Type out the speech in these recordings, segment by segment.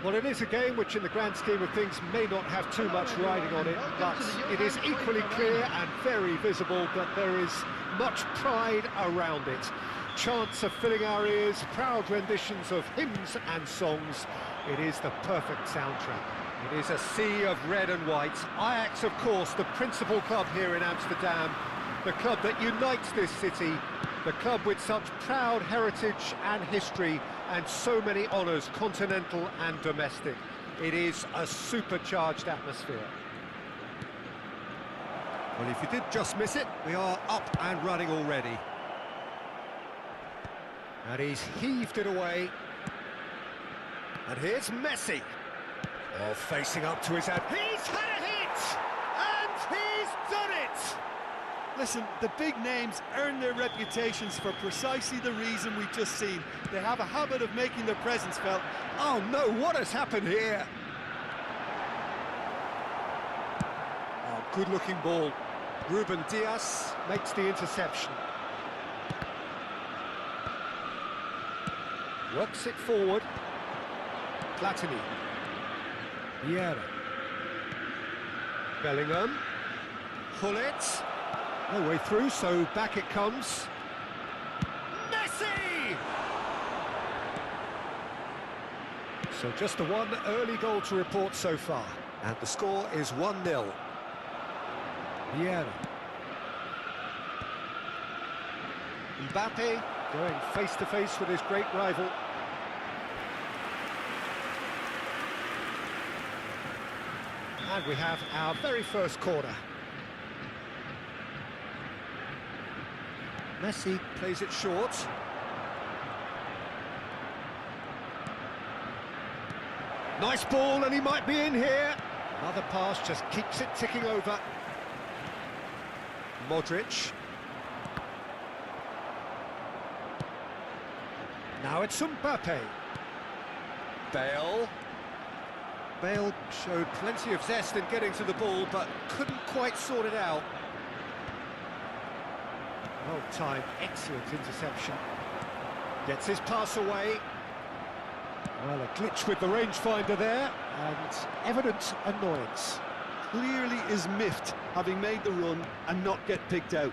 Well, it is a game which in the grand scheme of things may not have too much riding on it, but it is equally clear and very visible that there is much pride around it. Chants are filling our ears, proud renditions of hymns and songs. It is the perfect soundtrack. It is a sea of red and white. Ajax, of course, the principal club here in Amsterdam, the club that unites this city, the club with such proud heritage and history and so many honours, continental and domestic. It is a supercharged atmosphere. Well, if you did just miss it, we are up and running already. And he's heaved it away. And here's Messi. Oh, facing up to his head. He's had a hit! And he's done it! Listen, the big names earn their reputations for precisely the reason we've just seen. They have a habit of making their presence felt. Oh no, what has happened here? Oh, good-looking ball. Ruben Diaz makes the interception. Works it forward. Platini. Vieira. Bellingham. Hullet. No way through, so back it comes. Messi! So just the one early goal to report so far. And the score is 1-0. Vieira. Mbappe going face-to-face with his great rival. And we have our very first corner. Messi plays it short. Nice ball, and he might be in here. Another pass just keeps it ticking over. Modric. Now it's Mbappe. Bale. Bale showed plenty of zest in getting to the ball, but couldn't quite sort it out. Well timed, excellent interception. Gets his pass away. Well, a glitch with the rangefinder there, and evident annoyance. Clearly is miffed, having made the run and not get picked out.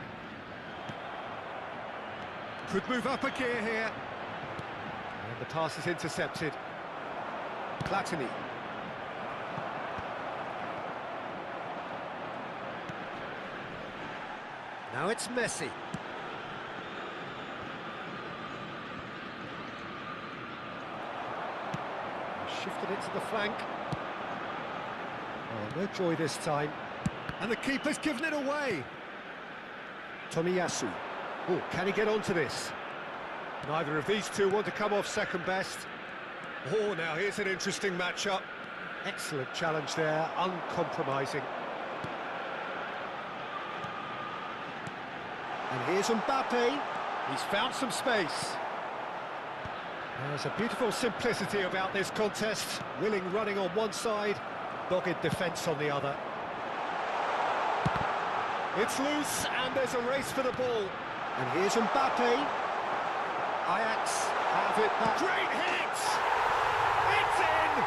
Could move up a gear here. And the pass is intercepted. Platini. Now it's Messi. Shifted it to the flank. Oh, no joy this time. And the keeper's given it away. Tomiyasu. Oh, can he get onto this? Neither of these two want to come off second best. Oh, now here's an interesting matchup. Excellent challenge there, uncompromising. And here's Mbappe. He's found some space. There's a beautiful simplicity about this contest. Willing running on one side, dogged defence on the other. It's loose, and there's a race for the ball. And here's Mbappe. Ajax have it back. Great hit! It's in!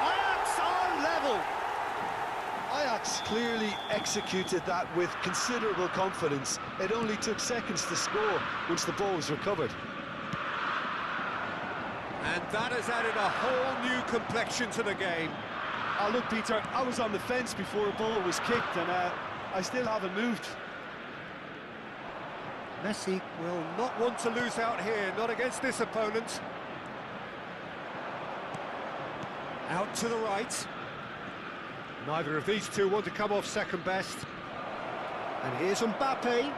Ajax are level! Ajax clearly executed that with considerable confidence. It only took seconds to score once the ball was recovered. And that has added a whole new complexion to the game. Oh, look, Peter, I was on the fence before a ball was kicked, and I still haven't moved. Messi will not want to lose out here, not against this opponent. Out to the right. Neither of these two want to come off second best. And here's Mbappe.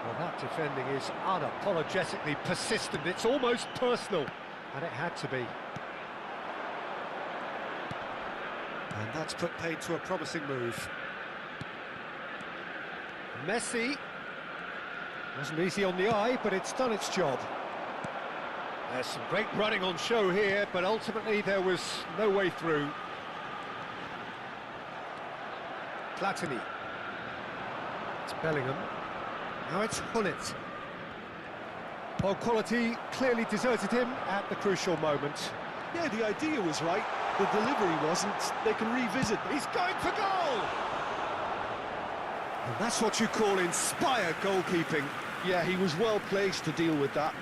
Well, that defending is unapologetically persistent. It's almost personal, and it had to be. And that's put paid to a promising move. Messi. Wasn't easy on the eye, but it's done its job. There's some great running on show here, but ultimately there was no way through. Platini. It's Bellingham. Now it's Hunnit. Well, quality clearly deserted him at the crucial moment. Yeah, the idea was right, the delivery wasn't. They can revisit. He's going for goal! And that's what you call inspired goalkeeping. Yeah, he was well placed to deal with that.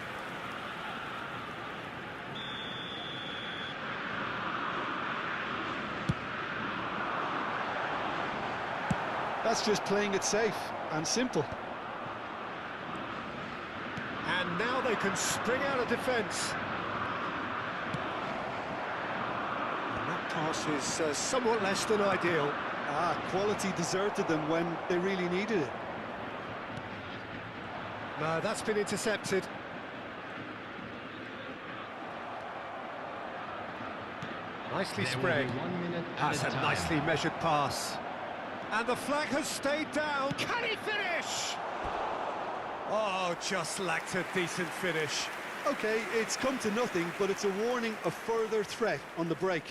That's just playing it safe and simple. And now they can spring out of defence. And that pass is somewhat less than ideal. Quality deserted them when they really needed it. No, that's been intercepted. Nicely spread. That's a nicely measured pass. And the flag has stayed down. Can he finish? Oh, just lacked a decent finish. Okay, it's come to nothing, but it's a warning of further threat on the break.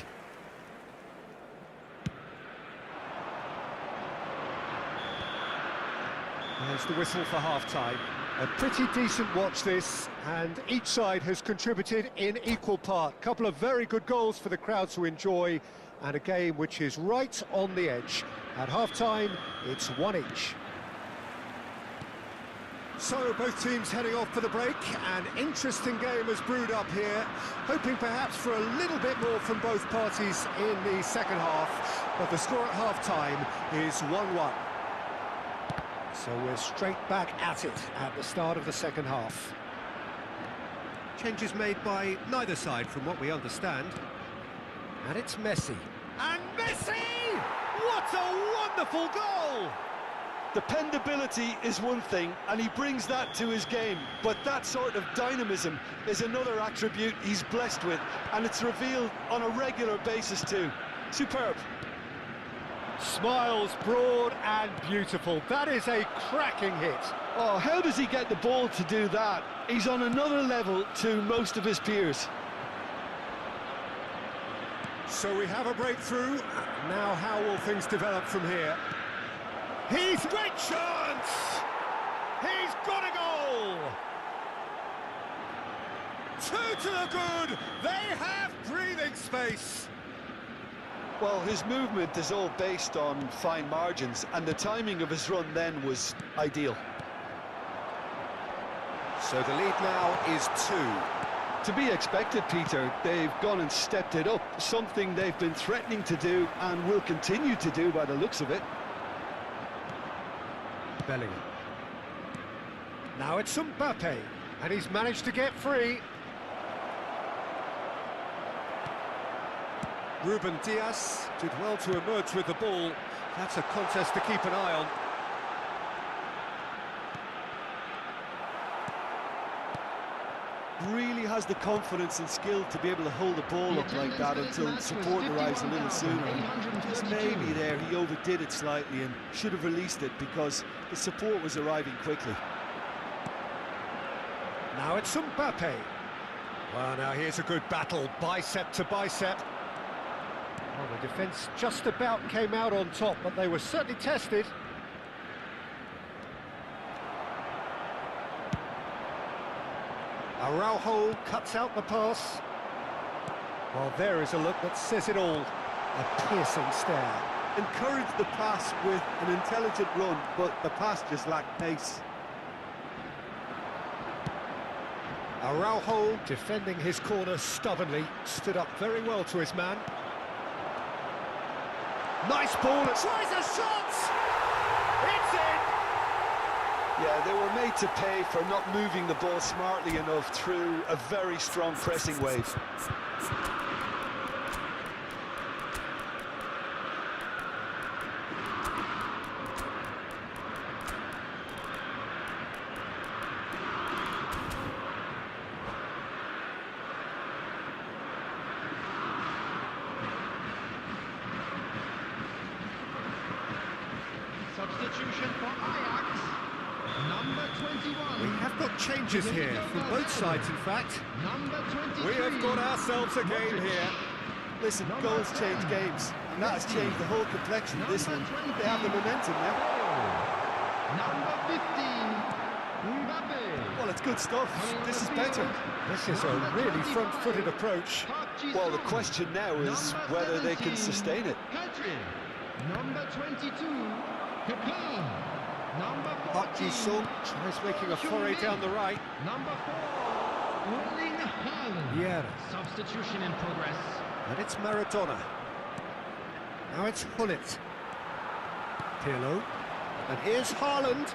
There's the whistle for half-time. A pretty decent watch this, and each side has contributed in equal part. Couple of very good goals for the crowd to enjoy, and a game which is right on the edge. At half-time, it's 1 each. So both teams heading off for the break. An interesting game has brewed up here, hoping perhaps for a little bit more from both parties in the second half, but the score at half-time is 1-1. So we're straight back at it at the start of the second half. Changes made by neither side from what we understand. And it's Messi. And Messi! What a wonderful goal! Dependability is one thing, and he brings that to his game, but that sort of dynamism is another attribute he's blessed with, and it's revealed on a regular basis too. Superb. Smiles broad and beautiful. That is a cracking hit. Oh, how does he get the ball to do that? He's on another level to most of his peers. So we have a breakthrough. Now how will things develop from here? He's great chance! He's got a goal! 2 to the good! They have breathing space! Well, his movement is all based on fine margins, and the timing of his run then was ideal. So the lead now is 2. To be expected, Peter. They've gone and stepped it up, something they've been threatening to do and will continue to do by the looks of it. Bellingham. Now it's Mbappe, and he's managed to get free. Ruben Dias did well to emerge with the ball. That's a contest to keep an eye on. Really has the confidence and skill to be able to hold the ball up like that until support arrives a little sooner. Just maybe there he overdid it slightly and should have released it because the support was arriving quickly. Now it's Mbappe. Well, now here's a good battle, bicep to bicep. Well, the defence just about came out on top, but they were certainly tested. Araujo cuts out the pass. Well, there is a look that says it all. A piercing stare. Encouraged the pass with an intelligent run, but the pass just lacked pace. Araujo, defending his corner stubbornly, stood up very well to his man. Nice ball, and tries a shot! It's in! Yeah, they were made to pay for not moving the ball smartly enough through a very strong pressing wave. changes here from both sides, in fact. We have got ourselves a game here. Listen, goals change games, and that has changed the whole complexion of this one. They have the momentum now. Number 15, Mbappe. Well, it's good stuff. This is better. This is a really front-footed approach. Well, the question now is whether they can sustain it. Number 22, Pepe. Number Park 14, Ji-sung tries making a foray down the right. Number 4, Erling Haaland. Yeah. Substitution in progress. And it's Maradona. Now it's Hullet. Pirlo. And here's Haaland.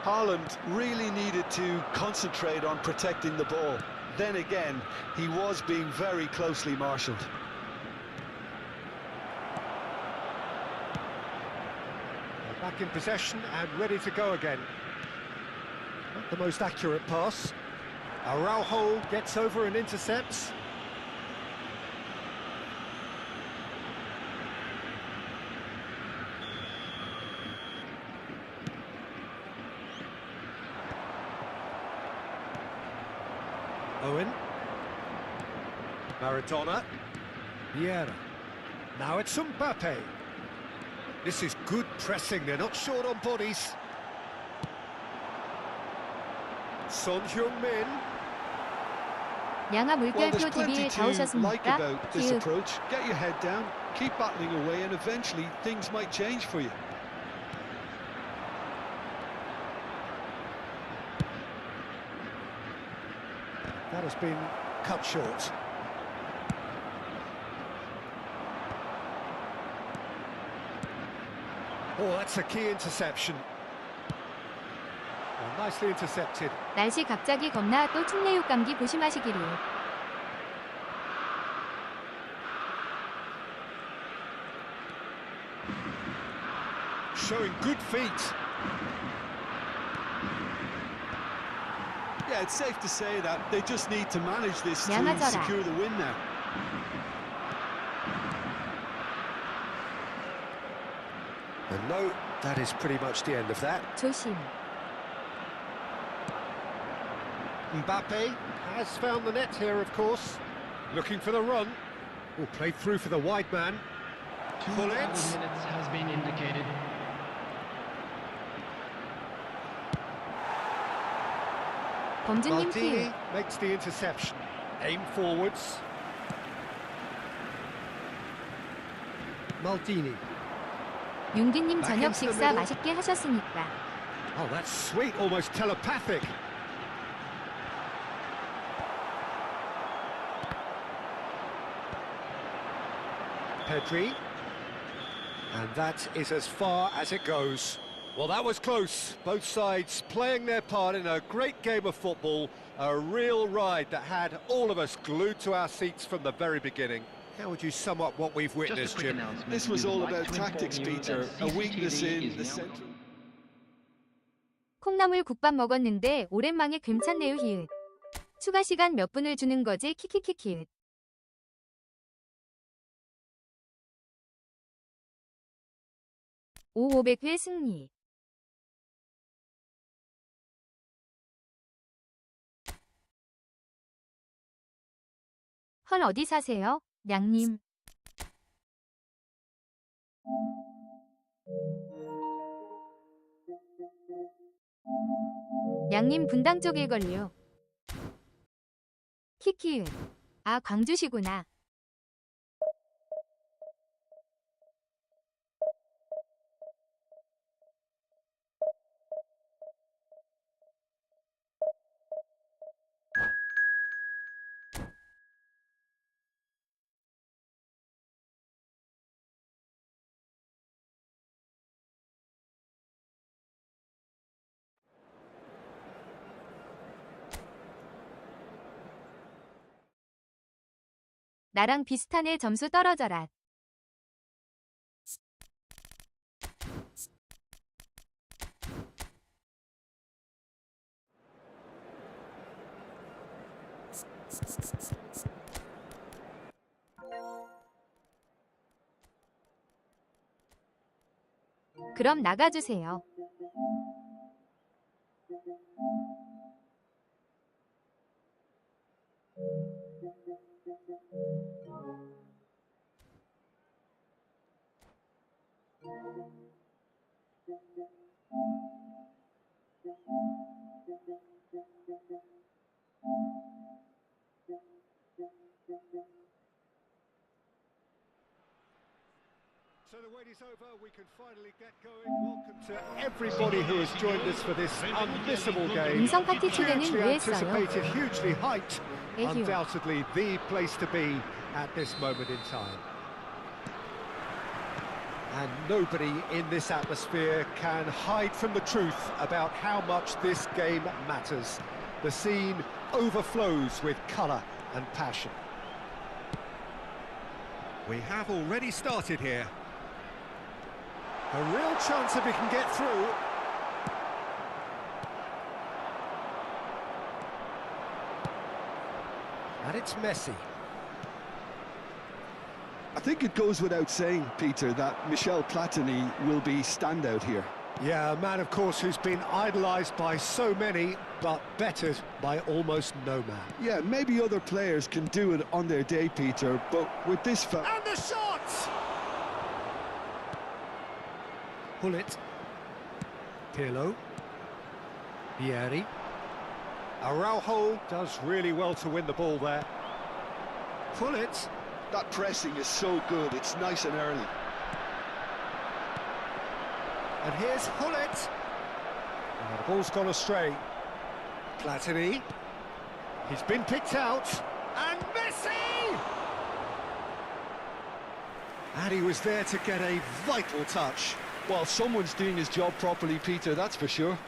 Haaland really needed to concentrate on protecting the ball. Then again, he was being very closely marshalled. They're back in possession and ready to go again. Not the most accurate pass. Araujo gets over and intercepts. Owen. Maradona. Vieira. Now it's Mbappe. This is good pressing, they're not short on bodies. Son Heung-min. 양아 Well, there's 물결표 plenty TV에 다 to like 오셨습니까? about this 기읍. approach. Get your head down, keep battling away, and eventually things might change for you. That has been cut short. Oh, that's a key interception. Oh, nicely intercepted. 날씨 갑자기 겁나 또 축내육 감기 조심하시기를. Showing good feet. Yeah, it's safe to say that they just need to manage this to 양아져라. secure the win now. And no, that is pretty much the end of that. 조심. Mbappe has found the net here, of course. Looking for the run. Oh, played through for the wide man. 2 minutes has been indicated. 범주님 Maldini 키읔. makes the interception. Aim forwards. Maldini. 윤기님 Back 저녁 into the 식사 middle. 맛있게 하셨습니까? Oh, that's sweet, almost telepathic. Pedri. And that is as far as it goes. Well, that was close. Both sides playing their part in a great game of football. A real ride that had all of us glued to our seats from the very beginning. How would you sum up what we've witnessed, Jim? This was all about tactics, Peter. A weakness in the centre. 콩나물 국밥 먹었는데 오랜만에 괜찮네요 히읗. 추가 시간 몇 분을 주는 거지 키키키키읗. 500회 승리. 헐 어디 사세요? 양님. 양님 분당 쪽일걸요. 키키은. 아 광주시구나. 나랑 비슷하네 점수 떨어져라. 그럼 나가주세요. So the wait is over, we can finally get going. Welcome to everybody who has joined us for this unmissable game. 인성 파티 초대는 Hugely 왜 했어요? anticipated, hugely hyped. 에휴. Undoubtedly the place to be at this moment in time. And nobody in this atmosphere can hide from the truth about how much this game matters. The scene overflows with colour and passion. We have already started here. A real chance if he can get through. And it's Messi. I think it goes without saying, Peter, that Michel Platini will be standout here. Yeah, a man, of course, who's been idolised by so many, but bettered by almost no man. Yeah, maybe other players can do it on their day, Peter, but with this fella... And the shot! Hullet. Pirlo. Vieri. Araujo does really well to win the ball there. Hullet. That pressing is so good, it's nice and early. And here's Hullet. Oh, the ball's gone astray. Platini. He's been picked out. And Messi! And he was there to get a vital touch. Well, someone's doing his job properly, Peter, that's for sure.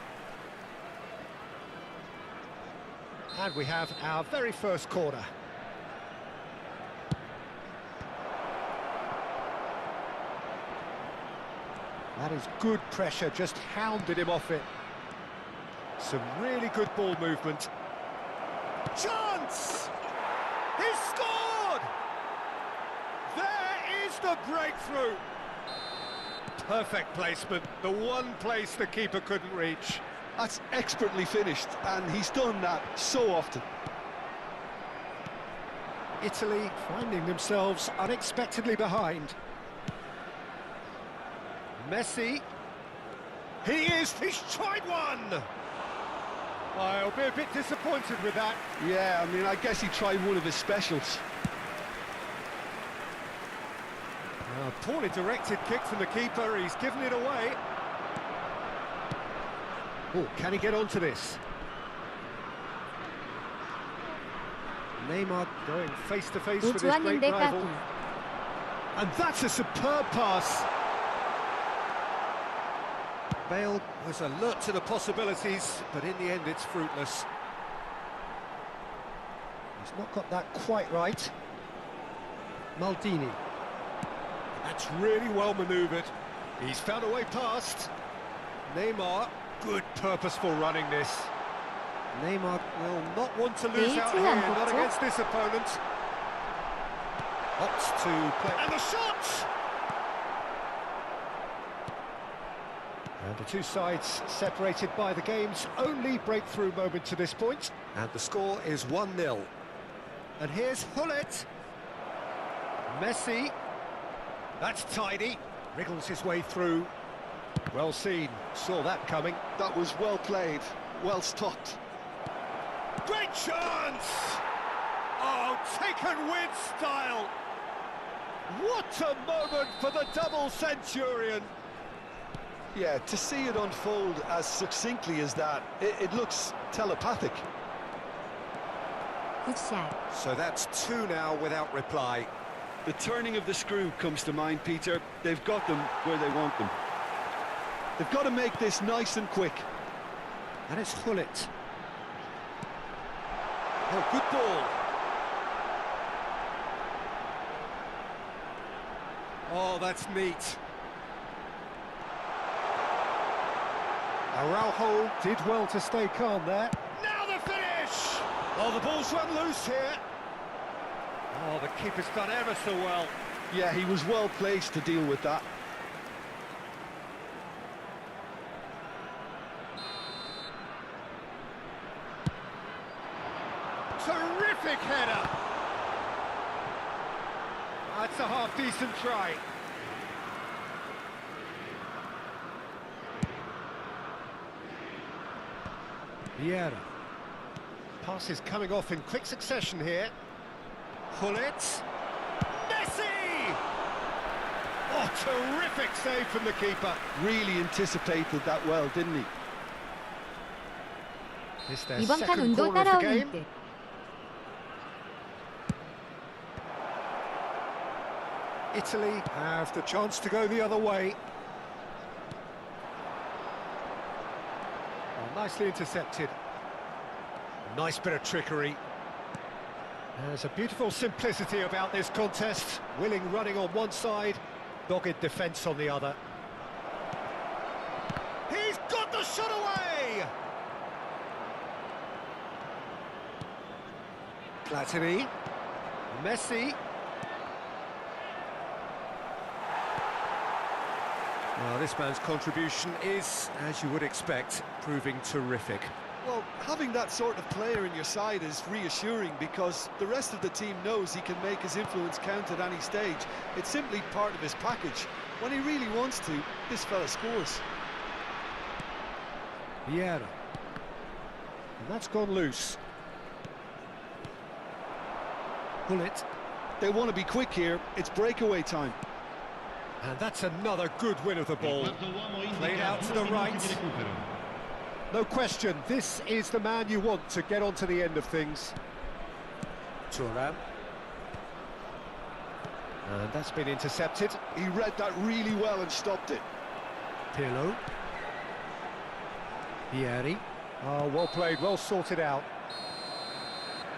And we have our very first corner. That is good pressure, just hounded him off it. Some really good ball movement. Chance! He's scored! There is the breakthrough! Perfect placement, the one place the keeper couldn't reach. That's expertly finished, and he's done that so often. Italy finding themselves unexpectedly behind. Messi. He's tried one! I'll be a bit disappointed with that. Yeah, I mean, I guess he tried one of his specials. A poorly directed kick from the keeper, he's given it away. Oh, can he get onto this? Neymar going face to face 오, with his great 좋았는데 rival. 까비. And that's a superb pass. Bale was alert to the possibilities, but in the end it's fruitless. He's not got that quite right. Maldini. That's really well manoeuvred. He's found a way past. Neymar, good purposeful running this. Neymar will not want to lose out here, not against this opponent. Opts to play. And the shot! And the two sides separated by the game's only breakthrough moment to this point. And the score is 1-0. And here's Hullet. Messi. That's tidy. Wriggles his way through. Well seen. Saw that coming. That was well played, well stopped. Great chance! Oh, taken with style. What a moment for the double centurion. Yeah, to see it unfold as succinctly as that, it looks telepathic. 굿샷. So that's two now without reply. The turning of the screw comes to mind, Peter. They've got them where they want them. They've got to make this nice and quick. And it's Hullet. Oh, good ball. Oh, that's neat. Araujo did well to stay calm there. Now the finish! Oh, the ball's run loose here. Oh, the keeper's done ever so well. Yeah, he was well placed to deal with that. Terrific header! That's a half-decent try. Vieira. Passes coming off in quick succession here. Hullet. Messi! Oh, terrific save from the keeper. Really anticipated that well, didn't he? It's their 이번 판 second 운도 corner of the 따라오는 game. 듯. Italy have the chance to go the other way. Oh, nicely intercepted. Nice bit of trickery. There's a beautiful simplicity about this contest. Willing running on one side, dogged defence on the other. He's got the shot away! Platini. Messi. Well, this man's contribution is, as you would expect, proving terrific. Well, having that sort of player in your side is reassuring because the rest of the team knows he can make his influence count at any stage. It's simply part of his package. When he really wants to, this fella scores. Vieira. And that's gone loose. Bullet. They want to be quick here. It's breakaway time. And that's another good win of the ball. Played out to the right. No question, this is the man you want to get onto the end of things. Thuram. And that's been intercepted. He read that really well and stopped it. Pirlo. Vieri. Oh, well played, well sorted out.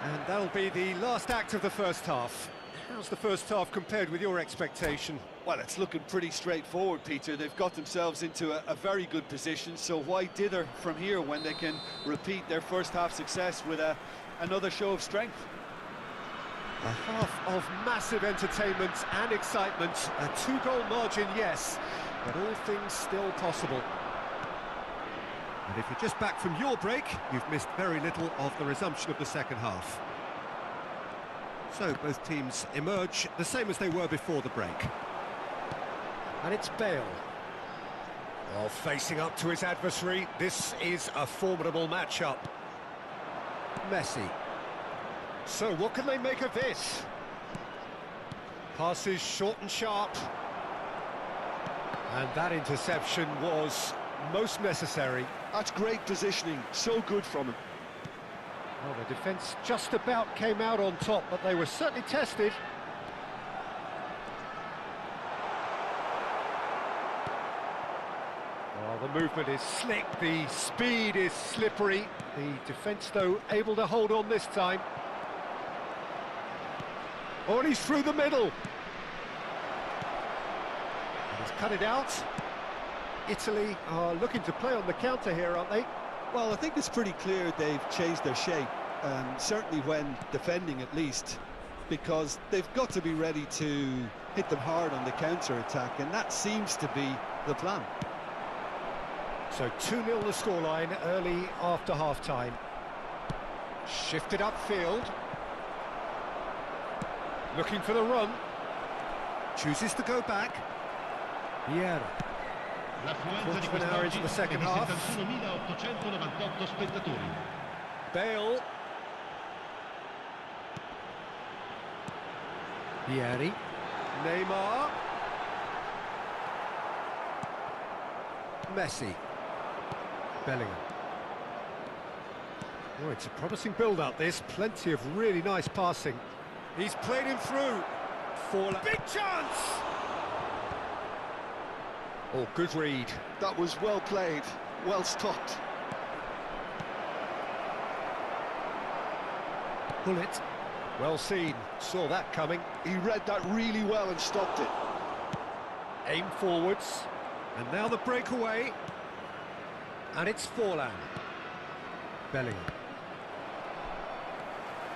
And that'll be the last act of the first half. How's the first half compared with your expectation? Well, it's looking pretty straightforward, Peter. They've got themselves into a very good position, so why dither from here when they can repeat their first half success with another show of strength? A half of massive entertainment and excitement. A two-goal margin, yes, but all things still possible. And if you're just back from your break, you've missed very little of the resumption of the second half. So both teams emerge the same as they were before the break. And it's Bale. Well, facing up to his adversary, this is a formidable matchup. Messi. So what can they make of this? Passes short and sharp. And that interception was most necessary. That's great positioning, so good from him. Well, the defence just about came out on top, but they were certainly tested. Well, the movement is slick, the speed is slippery. The defence, though, able to hold on this time. Oh, and he's through the middle. And he's cut it out. Italy are looking to play on the counter here, aren't they? Well, I think it's pretty clear they've changed their shape, certainly when defending at least, because they've got to be ready to hit them hard on the counter-attack, and that seems to be the plan. So 2-0 the scoreline early after half-time. Shifted upfield. Looking for the run. Chooses to go back. Vieira. Quarter of an hour into the second half. Bale. Vieri. Neymar. Messi. Bellingham. Oh, it's a promising build-up, this. Plenty of really nice passing. He's played him through. Big chance! Oh, good read. That was well played, well stopped. Bullet. Well seen. Saw that coming. He read that really well and stopped it. Aim forwards. And now the breakaway. And it's Forlan. Bellingham.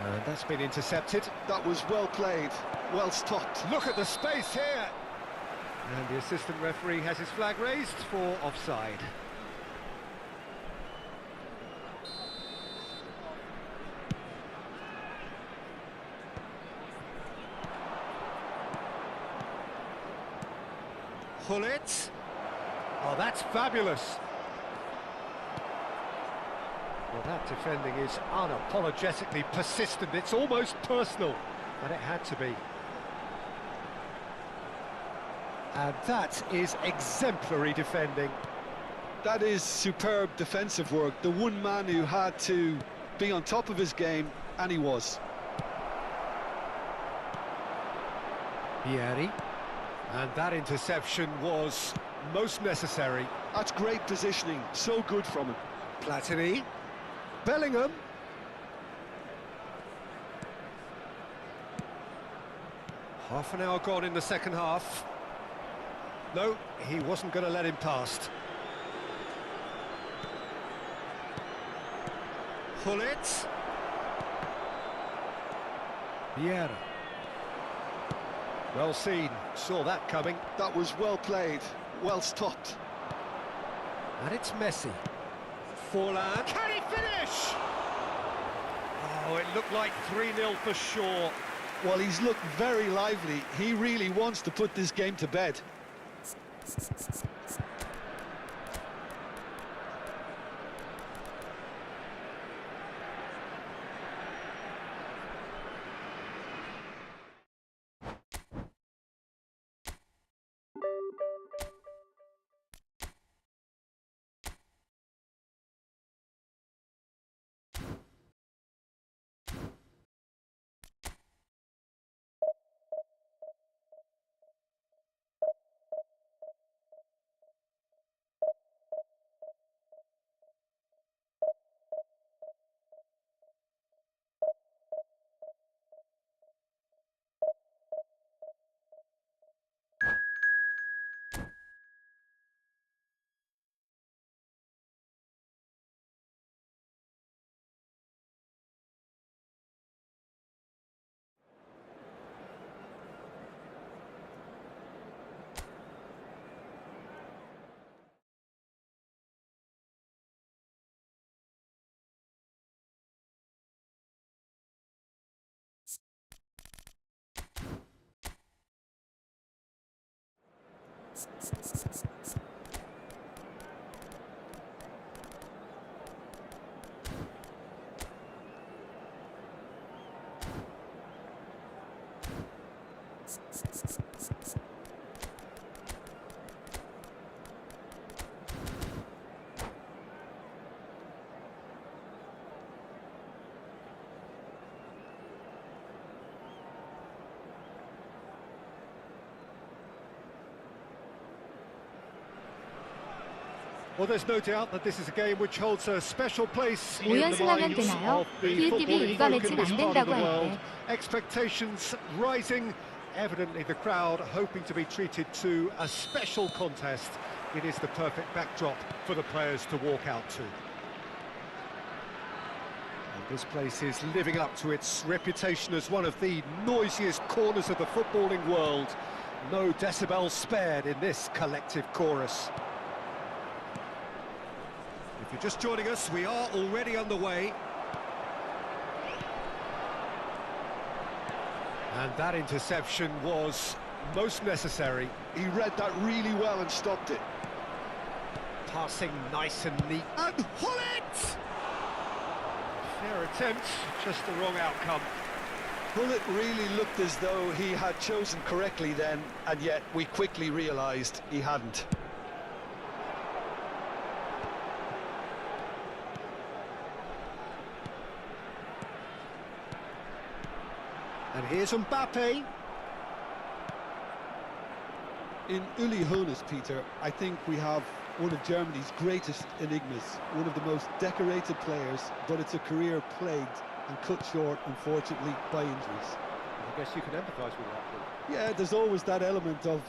And that's been intercepted. That was well played, well stopped. Look at the space here. And the assistant referee has his flag raised for offside. Pull it. Oh, that's fabulous. Well, that defending is unapologetically persistent. It's almost personal, but it had to be. And that is exemplary defending. That is superb defensive work. The one man who had to be on top of his game, and he was. Vieri. And that interception was most necessary. That's great positioning, so good from him. Platini. Bellingham. Half an hour gone in the second half. No, he wasn't going to let him past. Pull it. Vieira. Well seen, saw that coming. That was well played, well stopped. And it's Messi. Forlan. Can he finish? Oh, it looked like 3-0 for sure. Well, he's looked very lively. He really wants to put this game to bed. Well, there's no doubt that this is a game which holds a special place in the 오연승하면 minds 되나요? of the CNE-tv footballing 일과 folk in 매치는 this 안 part of the 된다고 world. 하는데. Expectations rising, evidently the crowd hoping to be treated to a special contest. It is the perfect backdrop for the players to walk out to. And this place is living up to its reputation as one of the noisiest corners of the footballing world. No decibels spared in this collective chorus. If you're just joining us, we are already underway. And that interception was most necessary. He read that really well and stopped it. Passing nice and neat. And pull it! Fair attempt, just the wrong outcome. Pullet really looked as though he had chosen correctly then, and yet we quickly realised he hadn't. And here's Mbappe. In Uli Hoeneß, Peter, I think we have one of Germany's greatest enigmas, one of the most decorated players, but it's a career plagued and cut short, unfortunately, by injuries. I guess you can empathise with that, Paul. Yeah, there's always that element of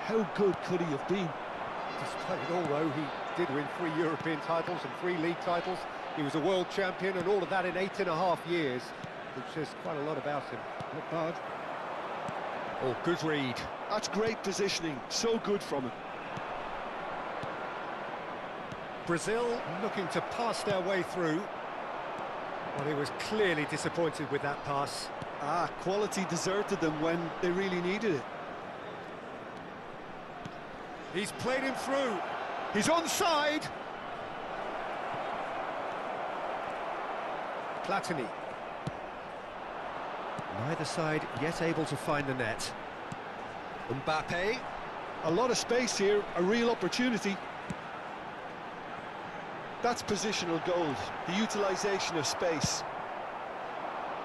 how good could he have been? Despite it all, though, he did win 3 European titles and 3 league titles. He was a world champion, and all of that in 8.5 years, which says quite a lot about him. Not bad. Oh, good read. That's great positioning, so good from him. Brazil looking to pass their way through. Well, he was clearly disappointed with that pass. Quality deserted them when they really needed it. He's played him through. He's onside. Platini. Neither side yet able to find the net. Mbappe. A lot of space here, a real opportunity. That's positional gold, the utilisation of space.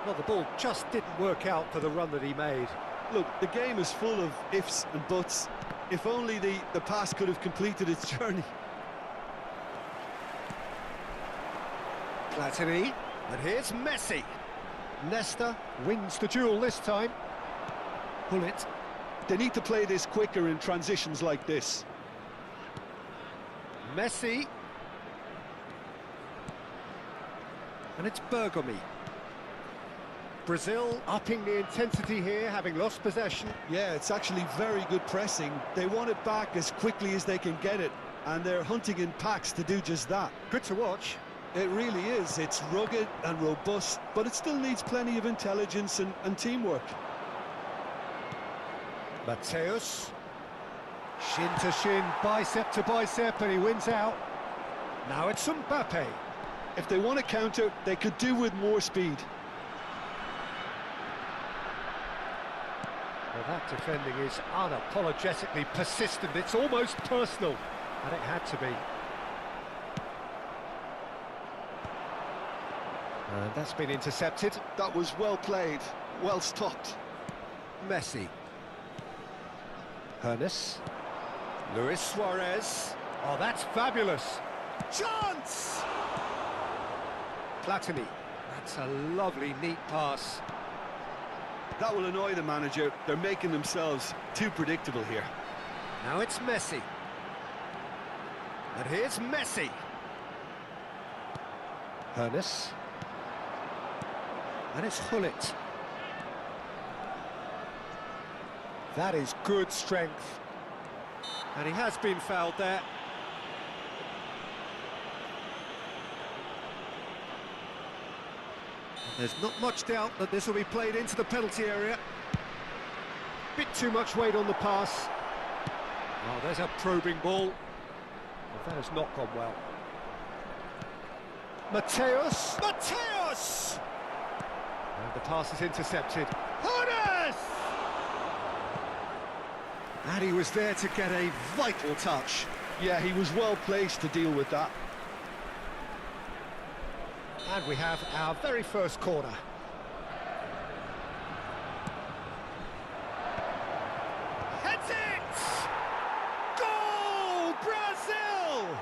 Well, the ball just didn't work out for the run that he made. Look, the game is full of ifs and buts. If only the pass could have completed its journey. Platini, and here's Messi. Nesta wins the duel this time. Pull it. They need to play this quicker in transitions like this. Messi. And it's Bergomi. Brazil upping the intensity here, having lost possession. Yeah, it's actually very good pressing. They want it back as quickly as they can get it, and they're hunting in packs to do just that. Good to watch. It really is. It's rugged and robust, but it still needs plenty of intelligence and teamwork. Mateus. Shin to shin, bicep to bicep, and he wins out. Now it's Mbappe. If they want to counter, they could do with more speed. Well, that defending is unapologetically persistent. It's almost personal, and it had to be. And that's been intercepted. That was well played, well stopped. Messi. Hernes. Luis Suarez. Oh, that's fabulous. Chance! Platini. That's a lovely, neat pass. That will annoy the manager. They're making themselves too predictable here. Now it's Messi. And here's Messi. Hernes. And it's Hullet. That is good strength. And he has been fouled there. There's not much doubt that this will be played into the penalty area. Bit too much weight on the pass. Oh, there's a probing ball. Well, that has not gone well. Mateus! Mateus! And the pass is intercepted. Hones! And he was there to get a vital touch. Yeah, he was well placed to deal with that. And we have our very first corner. Heads it! Goal! Brazil!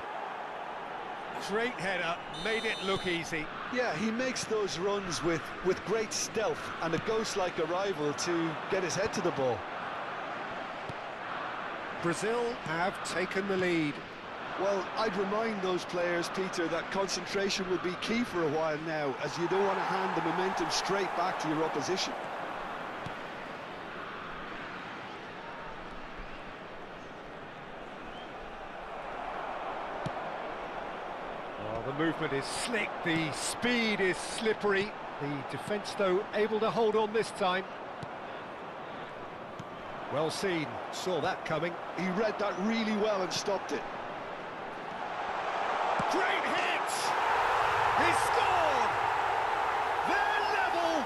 Great header, made it look easy. Yeah, he makes those runs with great stealth and a ghost-like arrival to get his head to the ball. Brazil have taken the lead. Well, I'd remind those players, Peter, that concentration will be key for a while now, as you don't want to hand the momentum straight back to your opposition. Oh, the movement is slick, the speed is slippery. The defence, though, able to hold on this time. Well seen, saw that coming. He read that really well and stopped it. Great hit! He scored! They're level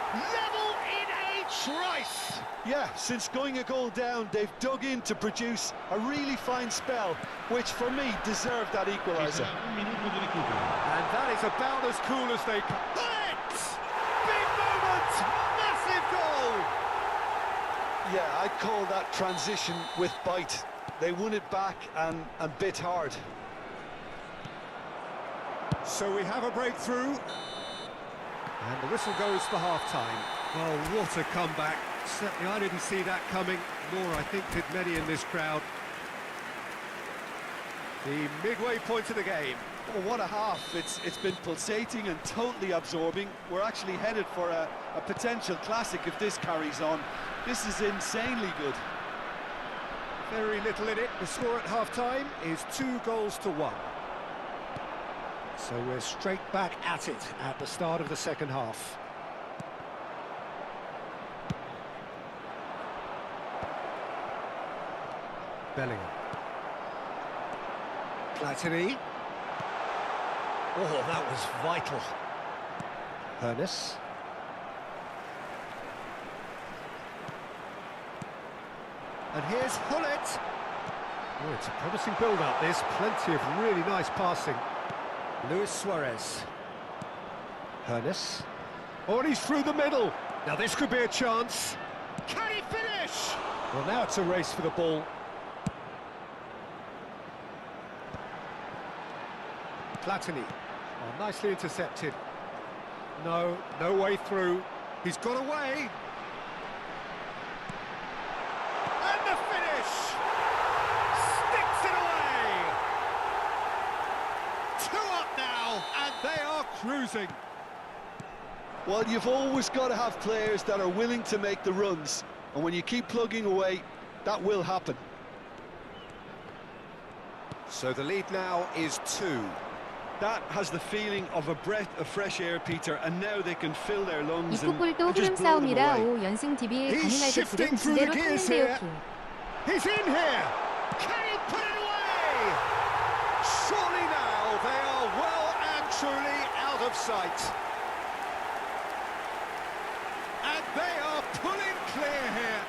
in a trice! Yeah, since going a goal down, they've dug in to produce a really fine spell, which for me deserved that equaliser. And that is about as cool as they come. Hit! Big moment! Massive goal! Yeah, I'd call that transition with bite. They won it back and bit hard. So we have a breakthrough. And the whistle goes for half-time. Oh, what a comeback. Certainly I didn't see that coming, nor I think did many in this crowd. The midway point of the game. Oh, what a half. It's been pulsating and totally absorbing. We're actually headed for a potential classic if this carries on. This is insanely good. Very little in it. The score at half-time is 2-1. So we're straight back at it at the start of the second half. Bellingham. Platini. Oh, that was vital. Ernest. And here's Hullet. Oh, it's a promising build-up, this. Plenty of really nice passing. Luis Suarez. Ernest. Oh, and he's through the middle. Now this could be a chance. Can he finish? Well, now it's a race for the ball. Platini. Oh, nicely intercepted. No way through. He's got away. And the finish! Sticks it away! 2 up now, and they are cruising. Well, you've always got to have players that are willing to make the runs, and when you keep plugging away, that will happen. So the lead now is 2. That has the feeling of a breath of fresh air, Peter, and now they can fill their lungs and 이풋볼도 just 흐름 blow them 싸움이라 away. 5연승 DB에 He's 가능할 shifting 때들은 through the 지대로 gears 탔는데요. here. He's in here! Can he put it away? Surely now they are well and truly out of sight. And they are pulling clear here.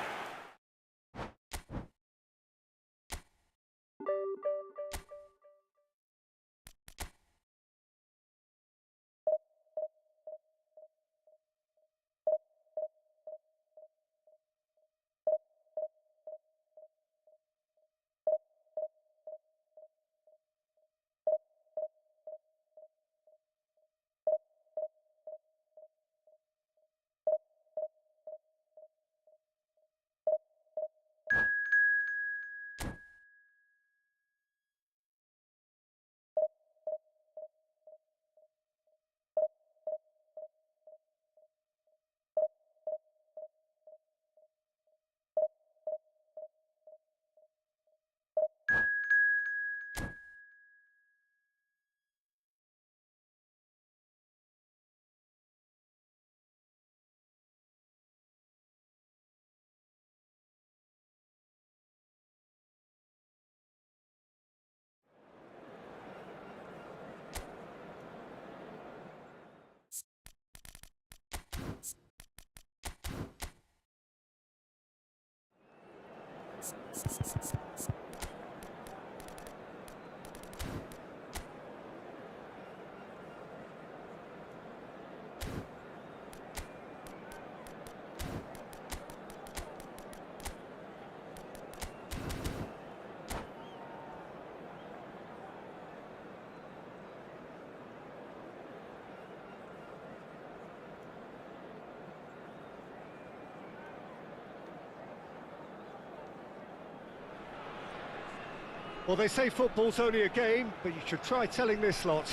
Well, they say football's only a game, but you should try telling this lot.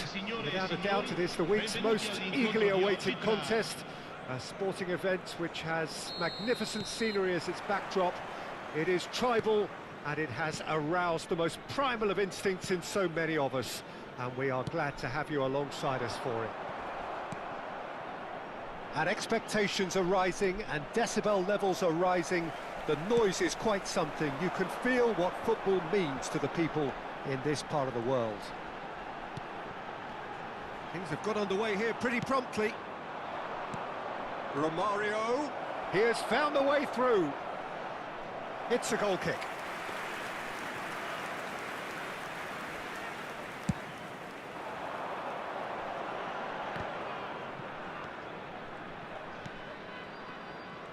Without a doubt, it is the week's most eagerly awaited contest. A sporting event which has magnificent scenery as its backdrop. It is tribal, and it has aroused the most primal of instincts in so many of us. And we are glad to have you alongside us for it. And expectations are rising, and decibel levels are rising. The noise is quite something. You can feel what football means to the people in this part of the world. Things have got underway here pretty promptly. Romario, he has found a way through. It's a goal kick.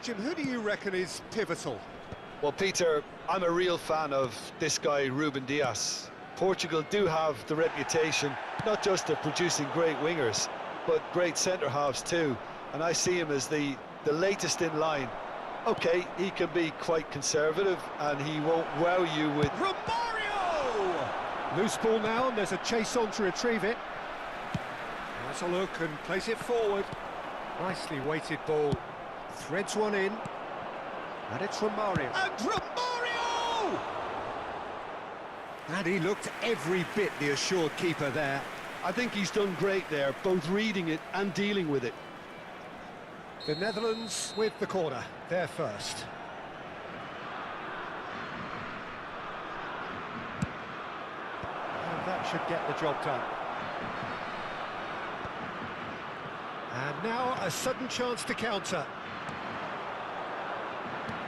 Jim, who do you reckon is pivotal? Well, Peter, I'm a real fan of this guy, Ruben Dias. Portugal do have the reputation, not just of producing great wingers, but great centre-halves too. And I see him as the latest in line. OK, he can be quite conservative, and he won't wow you with... Romario! Loose ball now, and there's a chase on to retrieve it. Nice a look and place it forward. Nicely weighted ball. Threads one in, and it's Romario. And Romario! And he looked every bit the assured keeper there. I think he's done great there, both reading it and dealing with it. The Netherlands with the corner, they're first. And that should get the job done. And now a sudden chance to counter.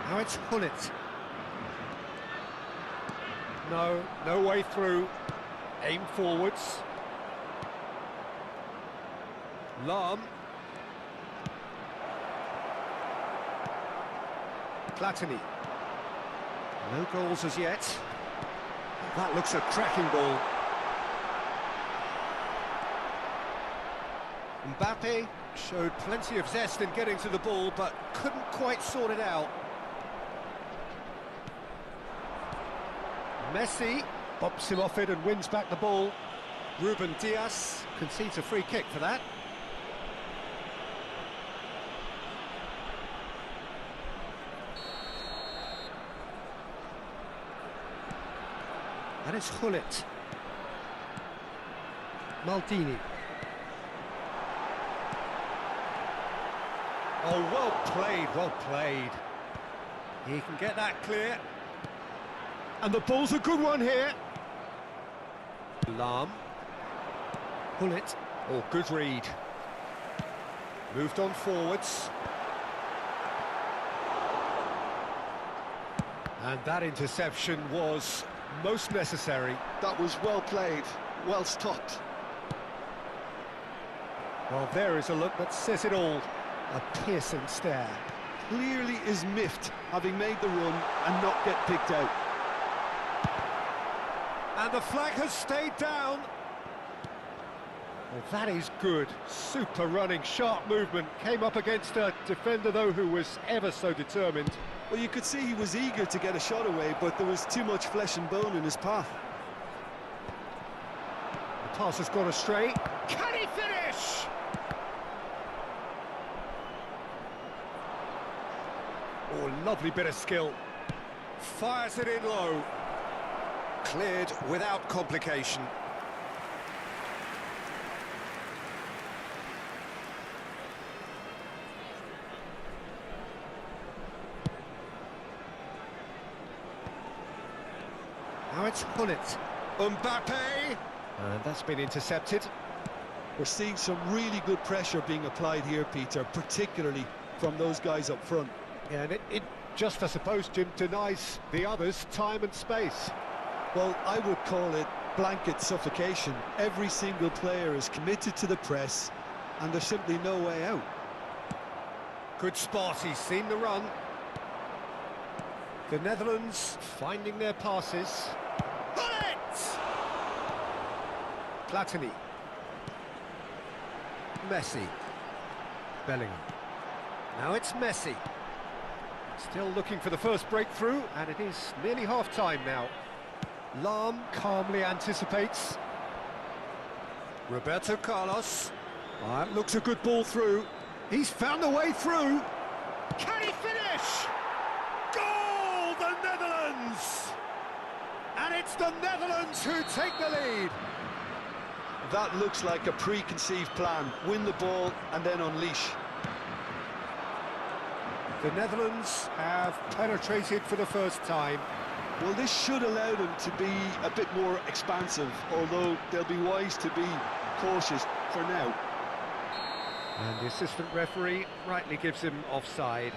Now it's Hullet. No way through. Aim forwards. Lahm. Platini. No goals as yet. That looks a cracking ball. Mbappe showed plenty of zest in getting to the ball, but couldn't quite sort it out. Messi bops him off it and wins back the ball. Ruben Dias concedes a free kick for that. And it's Hullet. Maldini. Oh, well played, well played. He can get that clear. And the ball's a good one here. Lahm. Hullet. Oh, good read. Moved on forwards. And that interception was most necessary. That was well played, well stopped. Well, there is a look that says it all. A piercing stare. Clearly is miffed, having made the run and not get picked out. And the flag has stayed down. Well, that is good. Super running, sharp movement. Came up against a defender, though, who was ever so determined. Well, you could see he was eager to get a shot away, but there was too much flesh and bone in his path. The pass has gone astray. Can he finish? Oh, lovely bit of skill. Fires it in low. Cleared without complication. Now it's Hullet. Mbappe! And that's been intercepted. We're seeing some really good pressure being applied here, Peter, particularly from those guys up front. Yeah, and it just, I suppose, Jim, denies the others time and space. Well, I would call it blanket suffocation. Every single player is committed to the press, and there's simply no way out. Good spot, he's seen the run. The Netherlands finding their passes. Hullet! Platini. Messi. Bellingham. Now it's Messi. Still looking for the first breakthrough, and it is nearly half-time now. Lahm calmly anticipates. Roberto Carlos. That looks a good ball through. He's found a way through. Can he finish? Goal, the Netherlands! And it's the Netherlands who take the lead. That looks like a preconceived plan. Win the ball and then unleash. The Netherlands have penetrated for the first time. Well, this should allow them to be a bit more expansive, although they'll be wise to be cautious for now. And the assistant referee rightly gives him offside.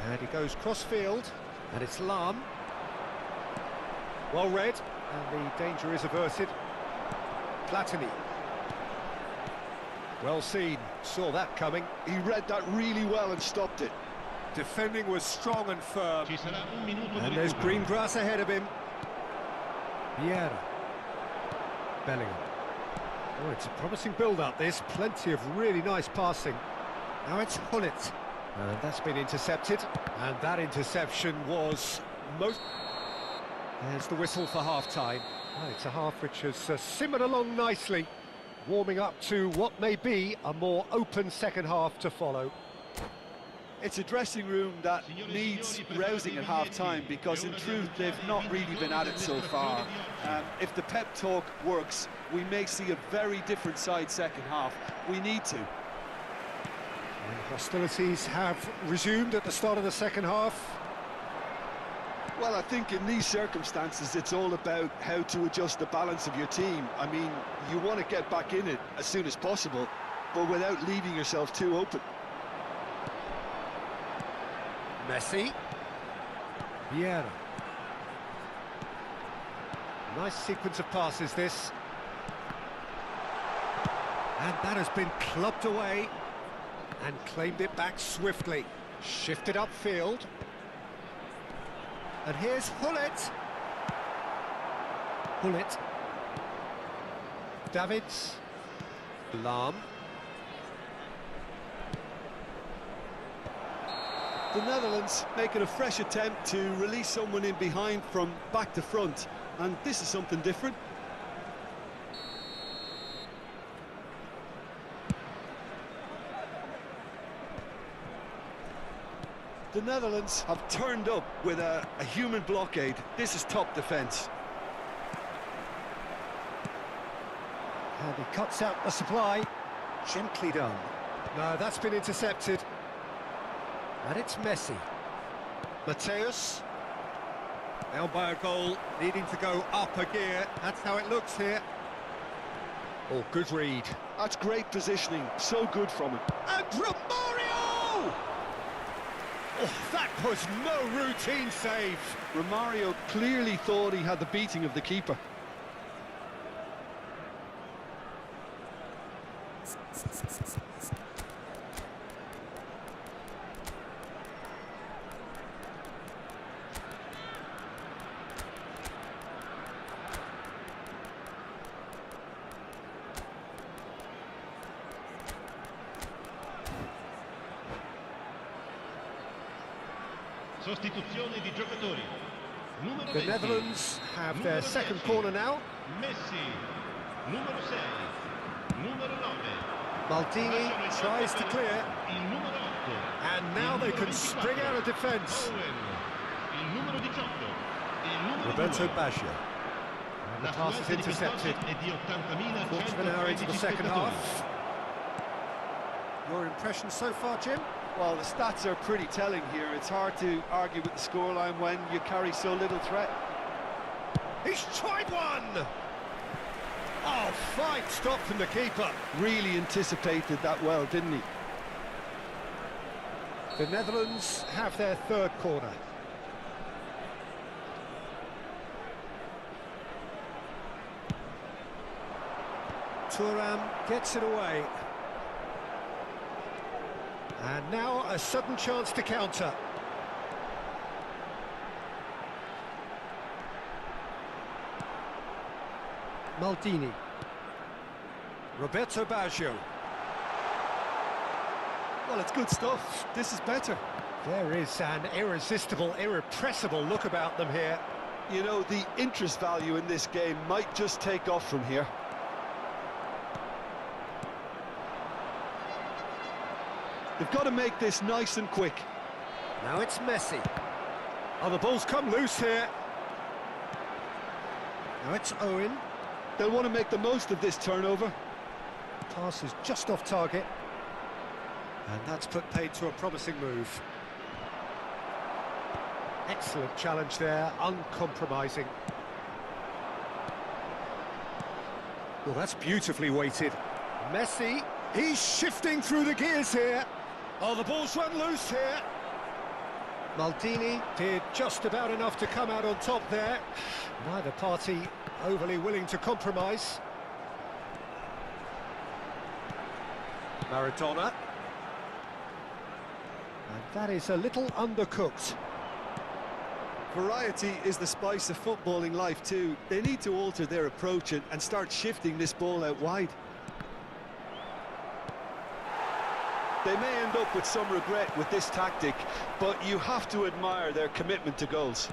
And he goes cross-field, and it's Lahm. Well read, and the danger is averted. Platini. Well seen, saw that coming. He read that really well and stopped it. Defending was strong and firm. And there's green grass ahead of him. Vieira. Bellingham. Oh, it's a promising build-up, this. Plenty of really nice passing. Now it's Hullet. And that's been intercepted. And that interception was most... There's the whistle for half-time. Oh, it's a half which has simmered along nicely, warming up to what may be a more open second half to follow. It's a dressing room that needs rousing at half-time because, in truth, they've not really been at it so far. If the pep talk works, we may see a very different side second half. We need to. And hostilities have resumed at the start of the second half. Well, I think in these circumstances, it's all about how to adjust the balance of your team. I mean, you want to get back in it as soon as possible, but without leaving yourself too open. Messi. Vieira. Nice sequence of passes, this. And that has been clubbed away and claimed it back swiftly. Shifted upfield. And here's Hullet. Hullet. Davids. Lahm. The Netherlands making a fresh attempt to release someone in behind from back to front, and this is something different. The Netherlands have turned up with a human blockade. This is top defence. And he cuts out the supply. Gently done. No, that's been intercepted. And it's Messi. Mateus. Now by a goal, needing to go up a gear. That's how it looks here. Oh, good read. That's great positioning. So good from him. And Romario! Oh, that was no routine save. Romario clearly thought he had the beating of the keeper. Sostituzione di giocatori. Numero The 20. Netherlands have their Numero second 10. corner now. Messi. Numero 6. Numero 9. Maldini tries to clear. Il numero 8. And now they can spring out of defence. Owen. Il numero 18. Il numero Roberto 2. Baggio. And the pass is intercepted. È di 80.113 Quarter of an hour into the second half. spettatori. Your impression so far, Jim? Well, the stats are pretty telling here. It's hard to argue with the scoreline when you carry so little threat. He's tried one! Oh, fine stop from the keeper. Really anticipated that well, didn't he? The Netherlands have their third corner. Thuram gets it away. And now a sudden chance to counter. Maldini. Roberto Baggio. Well, it's good stuff. This is better. There is an irresistible, irrepressible look about them here. You know, the interest value in this game might just take off from here. They've got to make this nice and quick. Now it's Messi. Oh, the ball's come loose here. Now it's Owen. They'll want to make the most of this turnover. Pass is just off target. And that's put paid to a promising move. Excellent challenge there, uncompromising. Well, that's beautifully weighted. Messi, he's shifting through the gears here. Oh, the ball's run loose here. Maldini did just about enough to come out on top there. Neither party overly willing to compromise. Maradona. And that is a little undercooked. Variety is the spice of footballing life too. They need to alter their approach and start shifting this ball out wide. They may end up with some regret with this tactic, but you have to admire their commitment to goals.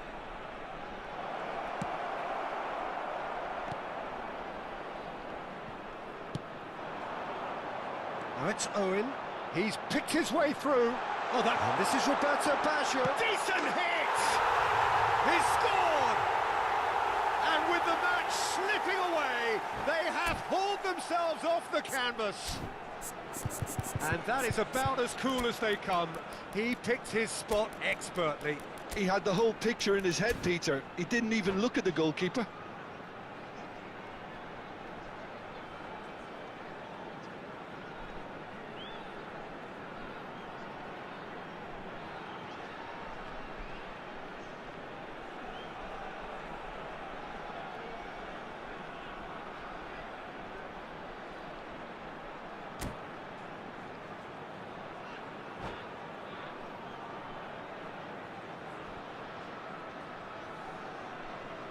Now it's Owen. He's picked his way through. Oh, and this is Roberto Baggio. Decent hit! He's scored! And with the match slipping away, they have hauled themselves off the canvas. And that is about as cool as they come. He picked his spot expertly. He had the whole picture in his head, Peter. He didn't even look at the goalkeeper.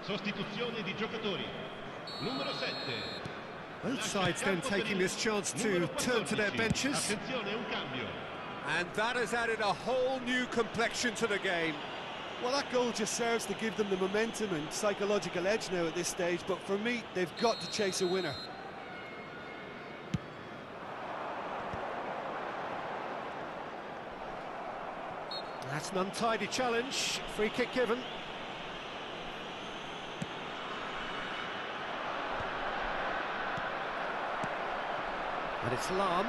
Sostituzione di giocatori. Numero 7. Both sides then taking this chance to turn to their benches. Attenzione, un cambio. And that has added a whole new complexion to the game. Well, that goal just serves to give them the momentum and psychological edge now at this stage, but for me, they've got to chase a winner. That's an untidy challenge. Free kick given. And it's Lam.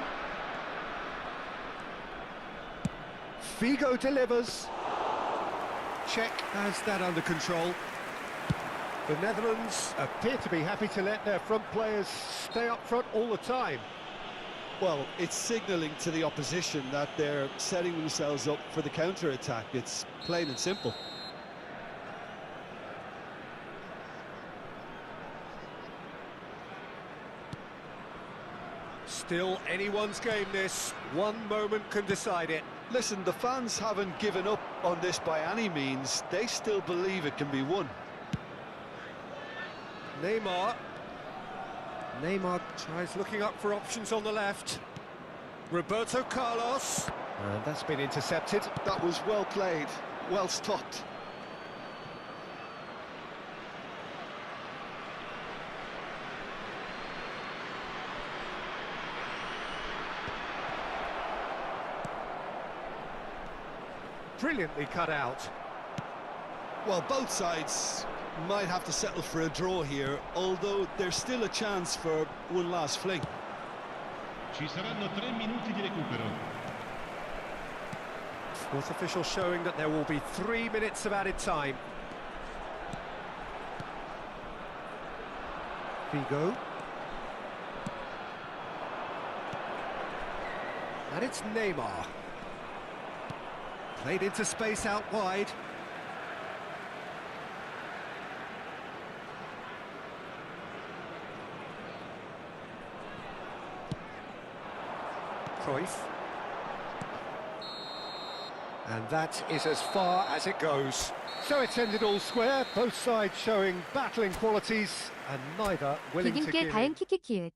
Figo delivers. Czech has that under control. The Netherlands appear to be happy to let their front players stay up front all the time. Well, it's signalling to the opposition that they're setting themselves up for the counter-attack. It's plain and simple. Still anyone's game this. One moment can decide it. Listen, the fans haven't given up on this by any means. They still believe it can be won. Neymar. Neymar tries looking up for options on the left. Roberto Carlos. And that's been intercepted. That was well played, well stopped. Brilliantly cut out. Well, both sides might have to settle for a draw here, although there's still a chance for one last fling. Ci saranno 3 minuti di recupero. Fourth official showing that there will be 3 minutes of added time. Figo. And it's Neymar. Played into space out wide. Cruyff. And that is as far as it goes. So it's ended all square, both sides showing battling qualities and neither willing to 비긴길 give in. 가행 키키키읒.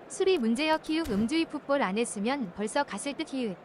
수리 문제여 키읔 음주의 풋볼 안 했으면 벌써 갔을 듯 히읗.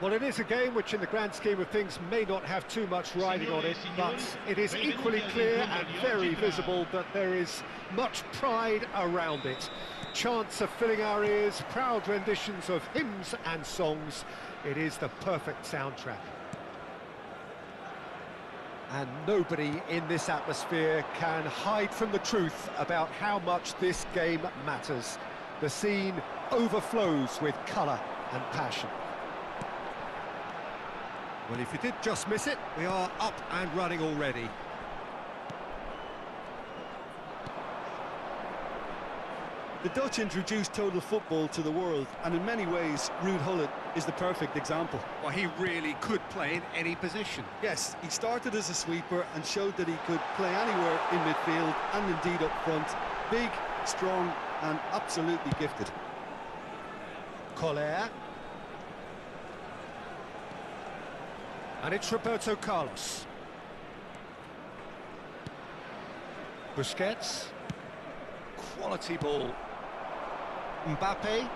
Well, it is a game which in the grand scheme of things may not have too much riding on it, but it is equally clear and very visible that there is much pride around it. Chants are filling our ears, proud renditions of hymns and songs. It is the perfect soundtrack. And nobody in this atmosphere can hide from the truth about how much this game matters. The scene overflows with colour and passion. Well, if you did just miss it, we are up and running already. The Dutch introduced total football to the world, and in many ways, Ruud Gullit is the perfect example. Well, he really could play in any position. Yes, he started as a sweeper and showed that he could play anywhere in midfield and indeed up front. Big, strong and absolutely gifted. Collier. And it's Roberto Carlos. Busquets. Quality ball. Mbappe.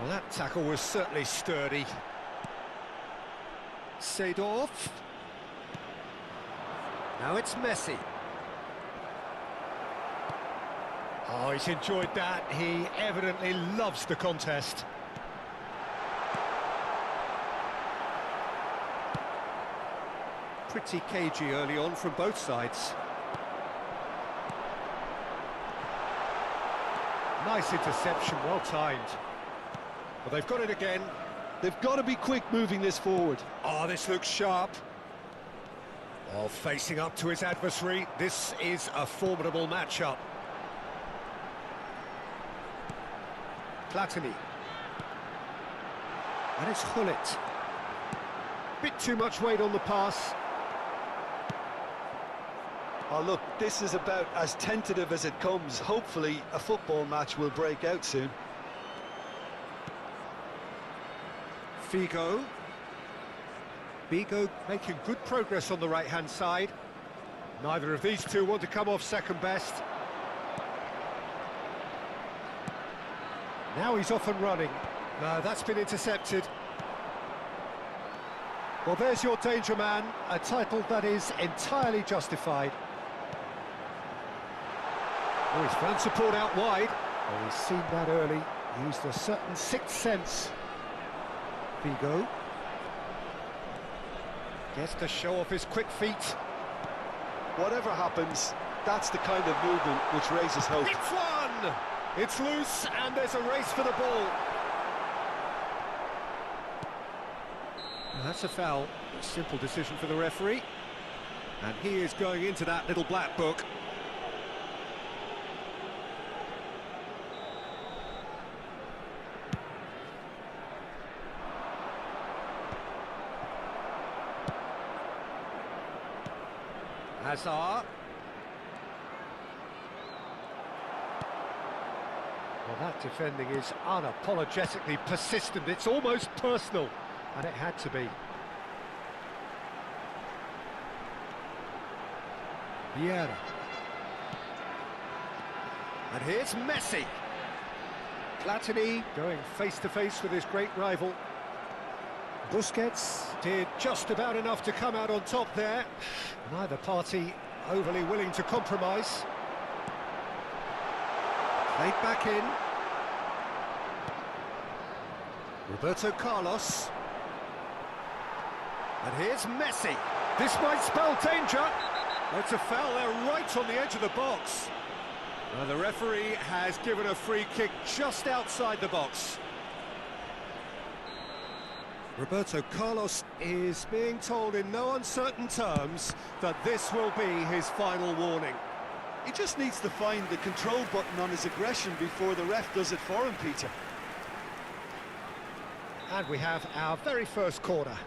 Well, that tackle was certainly sturdy. Seedorf. Now it's Messi. Oh, he's enjoyed that. He evidently loves the contest. Pretty cagey early on from both sides. Nice interception, well timed. Well, they've got it again. They've got to be quick moving this forward. Oh, this looks sharp. Oh, facing up to his adversary, this is a formidable matchup. Platini. And it's Gullit. Bit too much weight on the pass. Oh, look, this is about as tentative as it comes. Hopefully, a football match will break out soon. Figo. Figo making good progress on the right-hand side. Neither of these two want to come off second best. Now he's off and running. No, that's been intercepted. Well, there's your danger man, a title that is entirely justified. Oh, he's found support out wide. Oh, he's seen that early. Used a certain sixth sense. Figo. Gets to show off his quick feet. Whatever happens, that's the kind of movement which raises hope. It's one! It's loose, and there's a race for the ball. That's a foul. A simple decision for the referee. And he is going into that little black book. Hazard. Well, that defending is unapologetically persistent. It's almost personal, and it had to be. Vieira. And here's Messi. Platini going face-to-face with his great rival. Busquets did just about enough to come out on top there. Neither party overly willing to compromise. Played back in. Roberto Carlos. And here's Messi. This might spell danger. It's a foul there right on the edge of the box. Well, the referee has given a free kick just outside the box. Roberto Carlos is being told in no uncertain terms that this will be his final warning. He just needs to find the control button on his aggression before the ref does it for him, Peter. And we have our very first corner.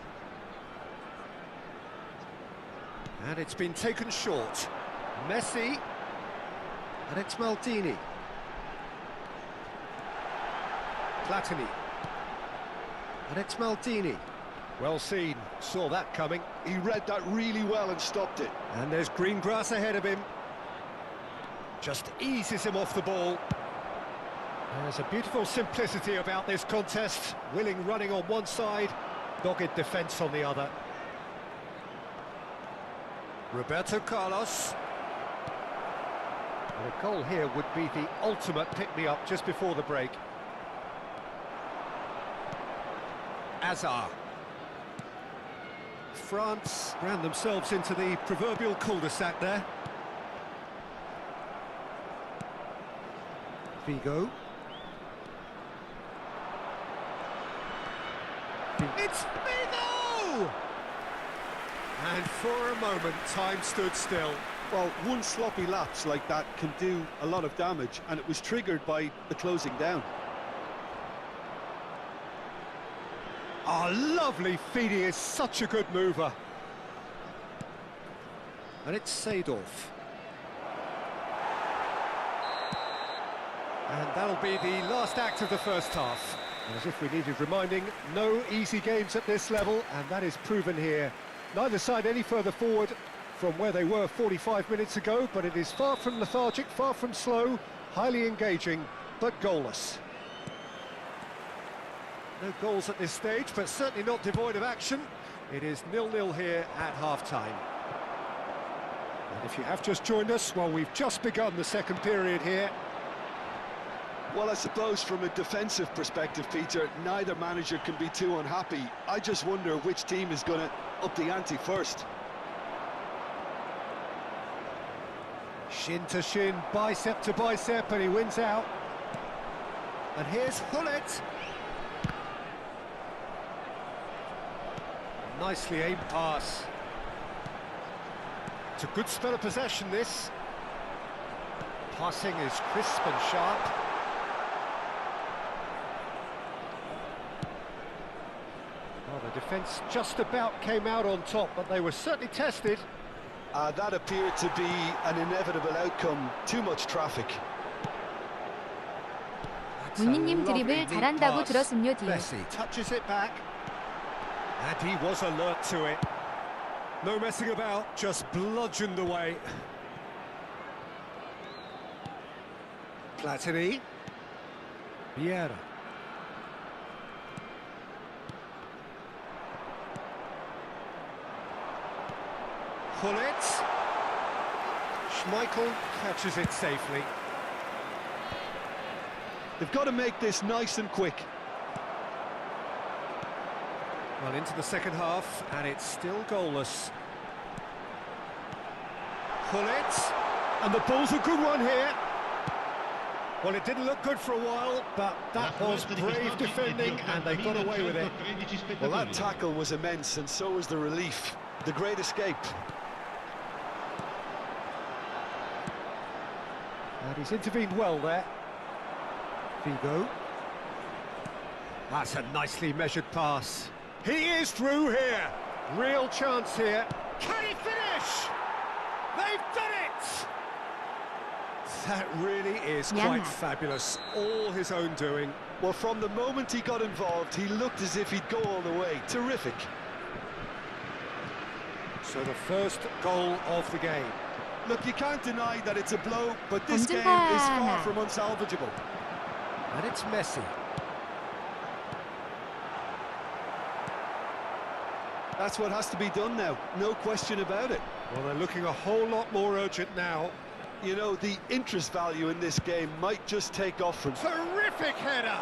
And it's been taken short. Messi. And it's Maldini. Platini. And it's Maldini. Well seen, saw that coming. He read that really well and stopped it. And there's green grass ahead of him. Just eases him off the ball. There's a beautiful simplicity about this contest. Willing running on one side, dogged defence on the other. Roberto Carlos. And a goal here would be the ultimate pick-me-up just before the break. Azar. France ran themselves into the proverbial cul-de-sac there. Figo. It's Figo! And for a moment, time stood still. Well, one sloppy lapse like that can do a lot of damage, and it was triggered by the closing down. Oh, lovely feed, he is such a good mover. And it's Seedorf. And that'll be the last act of the first half. As if we needed reminding, no easy games at this level, and that is proven here. Neither side any further forward from where they were 45 minutes ago, but it is far from lethargic, far from slow, highly engaging, but goalless. No goals at this stage, but certainly not devoid of action. It is 0-0 here at half-time. And if you have just joined us, well, we've just begun the second period here. Well, I suppose from a defensive perspective, Peter, neither manager can be too unhappy. I just wonder which team is going to up the ante first. Shin to shin, bicep to bicep, and he wins out. And here's Hullet. Nicely aimed pass. It's a good spell of possession, this. Passing is crisp and sharp. Well, the defence just about came out on top, but they were certainly tested. That appeared to be an inevitable outcome. Too much traffic. 문희님 드리블 잘한다고 들었음요. 뒤에. Messi touches it back. And he was alert to it. No messing about, just bludgeoned away. Platini. Vieira. Hullet. Schmeichel catches it safely. They've got to make this nice and quick. Well, into the second half, and it's still goalless. Hullet, and the ball's a good one here. Well, it didn't look good for a while, but that was brave defending, and they got away with it. Well, that tackle was immense, and so was the relief. The great escape. And he's intervened well there. Figo. That's a nicely measured pass. He is through here. Real chance here. Can he finish? They've done it! That really is quite fabulous. All his own doing. Well, from the moment he got involved, he looked as if he'd go all the way. Terrific. So the first goal of the game. Look, you can't deny that it's a blow, but this game is far from unsalvageable. And it's Messi. That's what has to be done now, no question about it. Well, they're looking a whole lot more urgent now. You know, the interest value in this game might just take off from... Terrific header!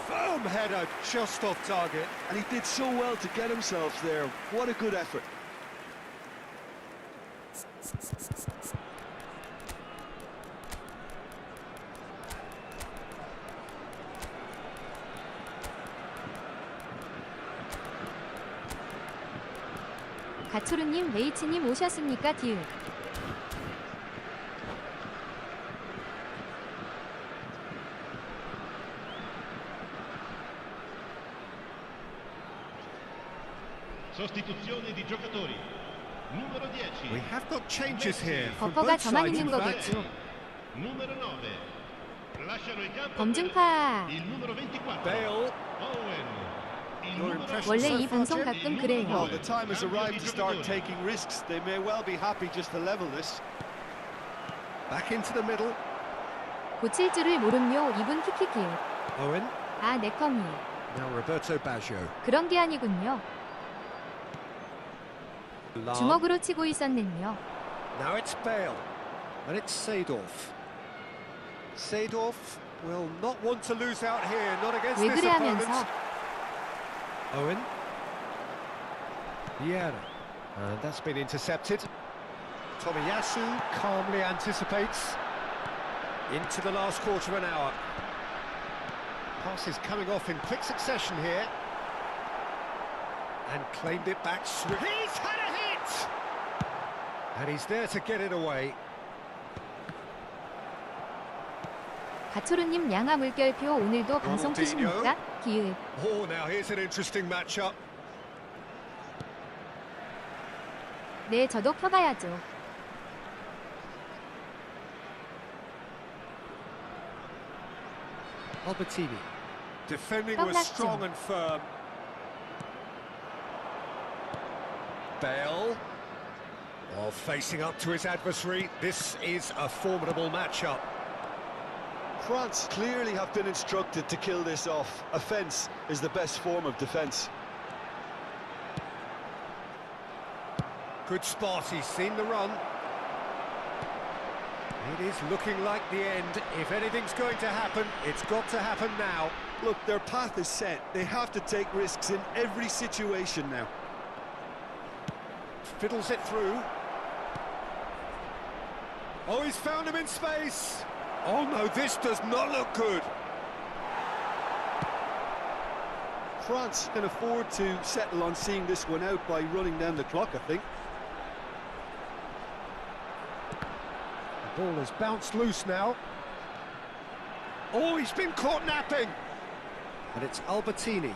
Firm header, just off target. And he did so well to get himself there. What a good effort. 가초르님, 레이츠님 오셨습니까? 듀. Sostituzione di giocatori. Numero 10. We have got changes here from 버퍼가 both 저만 sides. 있는 거겠죠. Numero 9. Lasciano il campo. 검증파. Il numero 24. Bale. Owen. 원래 이 방송 가끔 그래요. Well, the time has arrived to start taking risks. They may well be happy just to level this. Back into the middle. 고칠 줄을 모름요. 이분 키키키. Owen. 아, 네컴이. Now Roberto Baggio. 그런 게 아니군요. Lam. 주먹으로 치고 있었는요. Now it's Bale. And it's Seedorf. Seedorf will not want to lose out here, not against 왜 this 그래 opponent. 하면서 Owen. Vieira. And that's been intercepted. Tomiyasu calmly anticipates. Into the last quarter of an hour. Passes coming off in quick succession here. And claimed it back. He's had a hit! And he's there to get it away. 가초루님 양아 물결표 오늘도 방송 키십니까? 기읍. Oh, now here's an interesting matchup. 네, 저도 켜봐야죠. Albertini. Defending was 떡락죠. strong and firm. Bale. Oh, facing up to his adversary. This is a formidable matchup. France clearly have been instructed to kill this off. Offence is the best form of defence. Good spot, he's seen the run. It is looking like the end. If anything's going to happen, it's got to happen now. Look, their path is set. They have to take risks in every situation now. Fiddles it through. Oh, he's found him in space. Oh no, this does not look good. France can afford to settle on seeing this one out by running down the clock, I think. The ball has bounced loose now. Oh, he's been caught napping. And it's Albertini.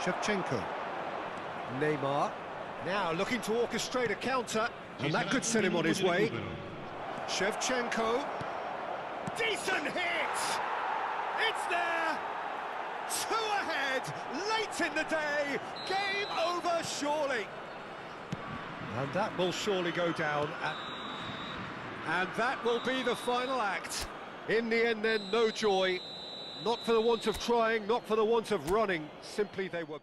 Shevchenko. Neymar. Now looking to orchestrate a counter. And that could set him on his way. Shevchenko. Decent hit! It's there! 2 ahead, late in the day. Game over, surely. And that will surely go down. And that will be the final act. In the end, then, no joy. Not for the want of trying, not for the want of running. Simply they were...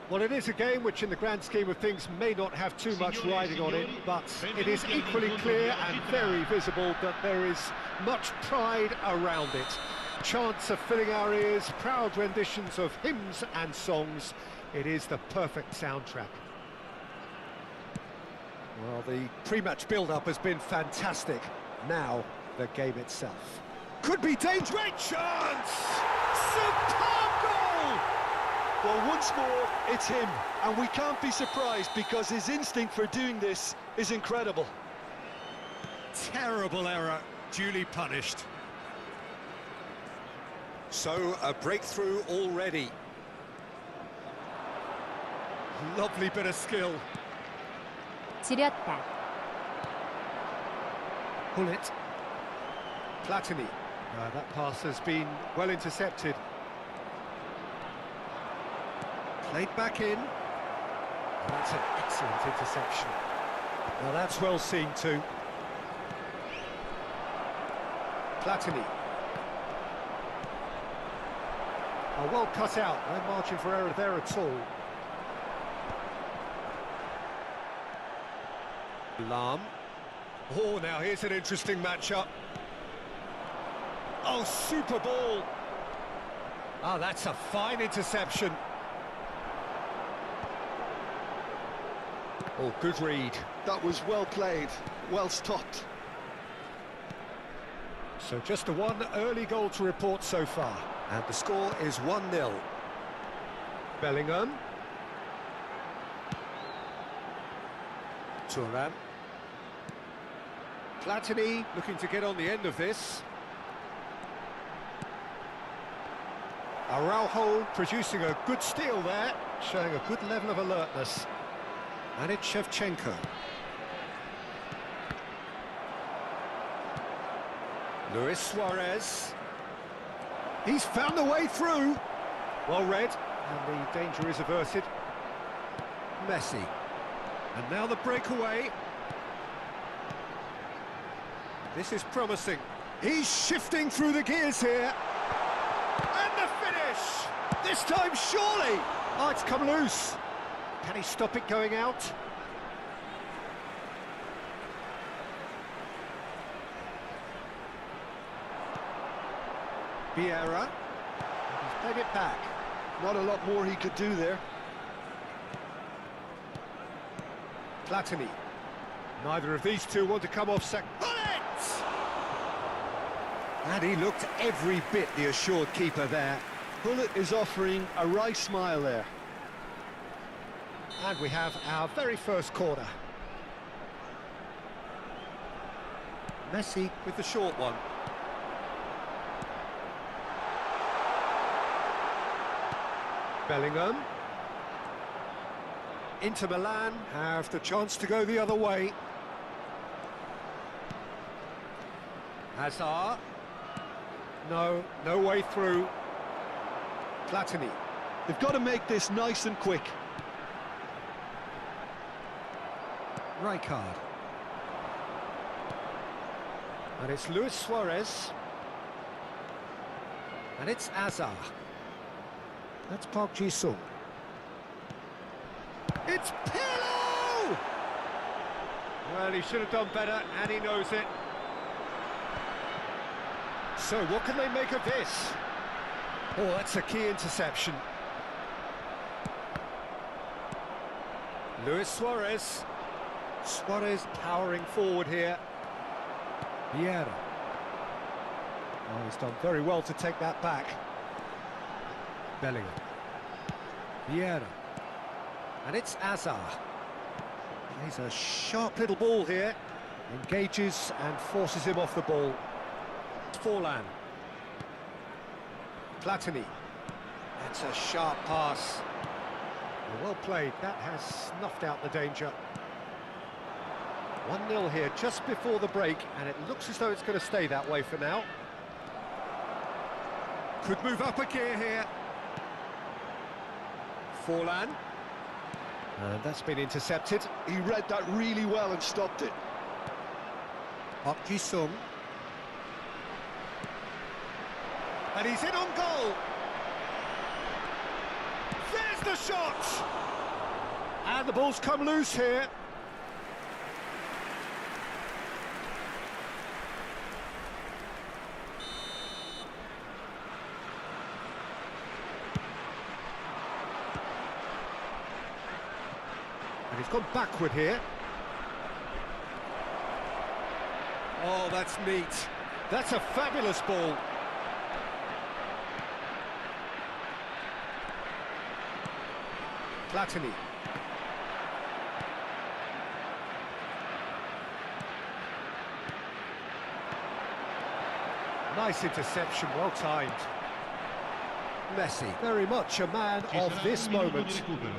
Well, it is a game which, in the grand scheme of things, may not have too much riding on it, but it is equally clear and very visible that there is much pride around it. Chants are filling our ears, proud renditions of hymns and songs. It is the perfect soundtrack. Well, the pre-match build-up has been fantastic. Now, the game itself. Could be dangerous. Great chance! Superb goal! Well, once more, it's him, and we can't be surprised because his instinct for doing this is incredible. Terrible error, duly punished. So, a breakthrough already. Lovely bit of skill. 지렸다. Pull it. Platini. That pass has been well intercepted. Played back in. That's an excellent interception. Well, that's well seen too. Platini. Oh, well cut out. No margin for error there at all. Lam. Oh, now here's an interesting matchup. Oh, super ball. Oh, that's a fine interception. Oh, good read. That was well played, well stopped. So just a one early goal to report so far. And the score is 1-0. Bellingham. Thuram. Platini looking to get on the end of this. Araujo producing a good steal there, showing a good level of alertness. And it's Shevchenko. Luis Suarez. He's found the way through. Well read, and the danger is averted. Messi. And now the breakaway. This is promising. He's shifting through the gears here. And the finish! This time, surely! Oh, it's come loose. Can he stop it going out? Vieira. He's played it back. Not a lot more he could do there. Platini. Neither of these two want to come off second. And he looked every bit the assured keeper there. Bullet is offering a wry smile there. And we have our very first corner. Messi with the short one. Bellingham. Inter Milan have the chance to go the other way. Hazard. No way through. Platini. They've got to make this nice and quick. Rijkaard. And it's Luis Suarez. And it's Hazard. That's Park Ji-sung. It's Pirlo! Well, he should have done better, and he knows it. So, what can they make of this? Oh, that's a key interception. Luis Suarez. Suarez powering forward here. Vieira. Oh, he's done very well to take that back. Bellingham. Vieira. And it's Hazard. Plays a sharp little ball here. Engages and forces him off the ball. Forlan. Platini. That's a sharp pass. Well played. That has snuffed out the danger. 1-0 here just before the break, and it looks as though it's going to stay that way for now. Could move up a gear here. Forlan. And that's been intercepted. He read that really well and stopped it. Park Ji-sung. And he's in on goal. There's the shot! And the ball's come loose here. And he's gone backward here. Oh, that's neat. That's a fabulous ball. Platini. Nice interception, well timed. Messi, very much a man Ci of sarà this un minuto moment. di recupero.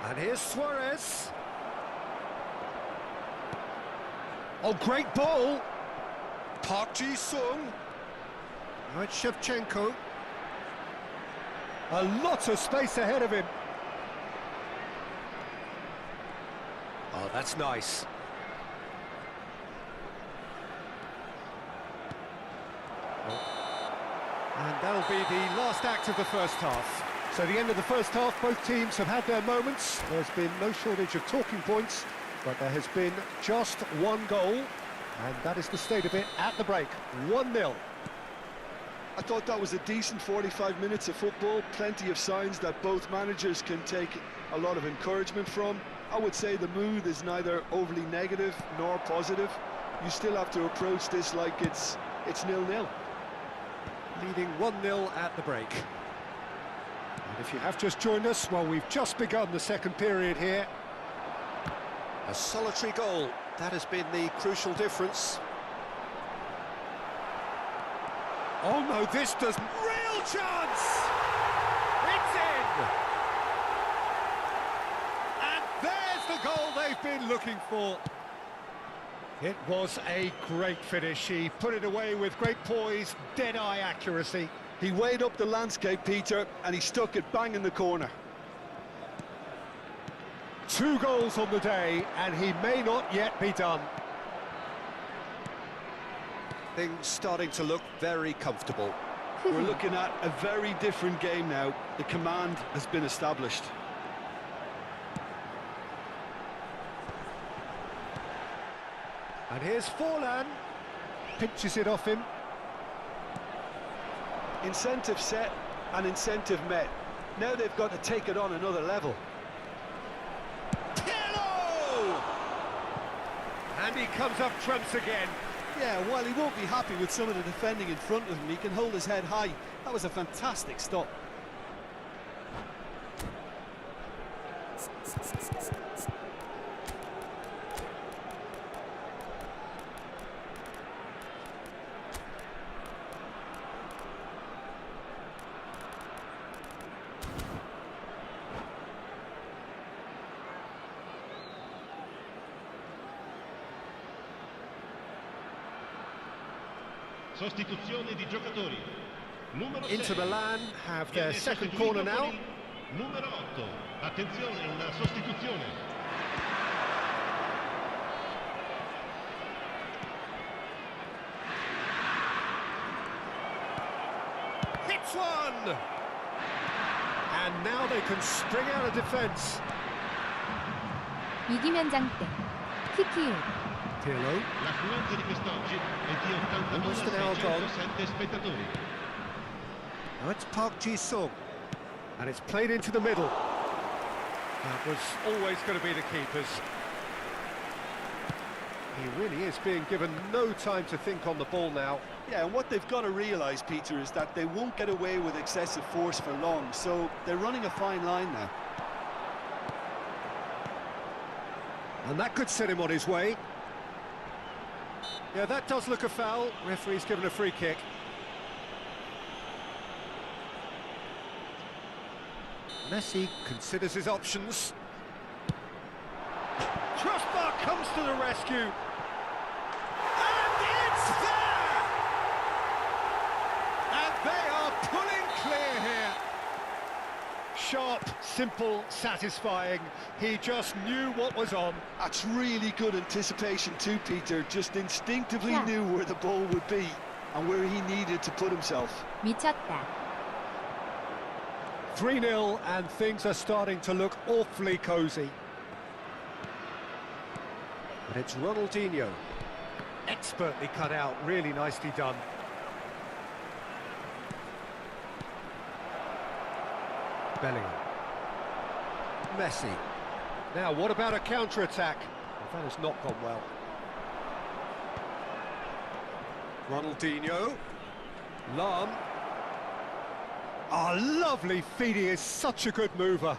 And here's Suarez. Oh, great ball. Park Ji-sung. Now it's Shevchenko. A lot of space ahead of him. Oh, that's nice. And that'll be the last act of the first half. So the end of the first half, both teams have had their moments. There's been no shortage of talking points, but there has been just one goal, and that is the state of it at the break. 1-0. I thought that was a decent 45 minutes of football, plenty of signs that both managers can take a lot of encouragement from. I would say the mood is neither overly negative nor positive. You still have to approach this like it's 0-0. Leading 1-0 at the break. And if you have just joined us, well, we've just begun the second period here. A solitary goal, that has been the crucial difference. Oh no, this does... Real chance! It's in! And there's the goal they've been looking for. It was a great finish. He put it away with great poise, dead-eye accuracy. He weighed up the landscape, Peter, and he stuck it bang in the corner. 2 goals on the day, and he may not yet be done. Things starting to look very comfortable. We're looking at a very different game now. The command has been established. And here's Forlan. Pinches it off him. Incentive set and incentive met. Now they've got to take it on another level. Hello! And he comes up trumps again. Yeah, while he won't be happy with some of the defending in front of him, he can hold his head high. That was a fantastic stop. Sostituzione di giocatori. Numero 6. Inter Milan have their Viene second sostituito corner con now. il numero 8. Attenzione, una sostituzione. Hits one! And now they can spring out of defence. 이기면 장대. 키키. Pirlo. L'affluenza di quest'oggi è di Almost an hour gone. 82.607 spettatori. Now it's Park Ji-sung. And it's played into the middle. That was always going to be the keeper's. He really is being given no time to think on the ball now. Yeah, and what they've got to realise, Peter, is that they won't get away with excessive force for long, so they're running a fine line now. And that could set him on his way. Yeah, that does look a foul. Referee's given a free kick. Messi considers his options. Crossbar comes to the rescue. And it's there! And they are pulling clear here. Sharp, simple, satisfying. He just knew what was on. That's really good anticipation too, Peter. Just instinctively Yeah. knew where the ball would be and where he needed to put himself. 미쳤다. 3-0, and things are starting to look awfully cosy. And it's Ronaldinho. Expertly cut out, really nicely done. Bellingham. Messi. Now, what about a counter-attack? Well, that has not gone well. Ronaldinho. Lam. Oh, lovely feed. He is such a good mover.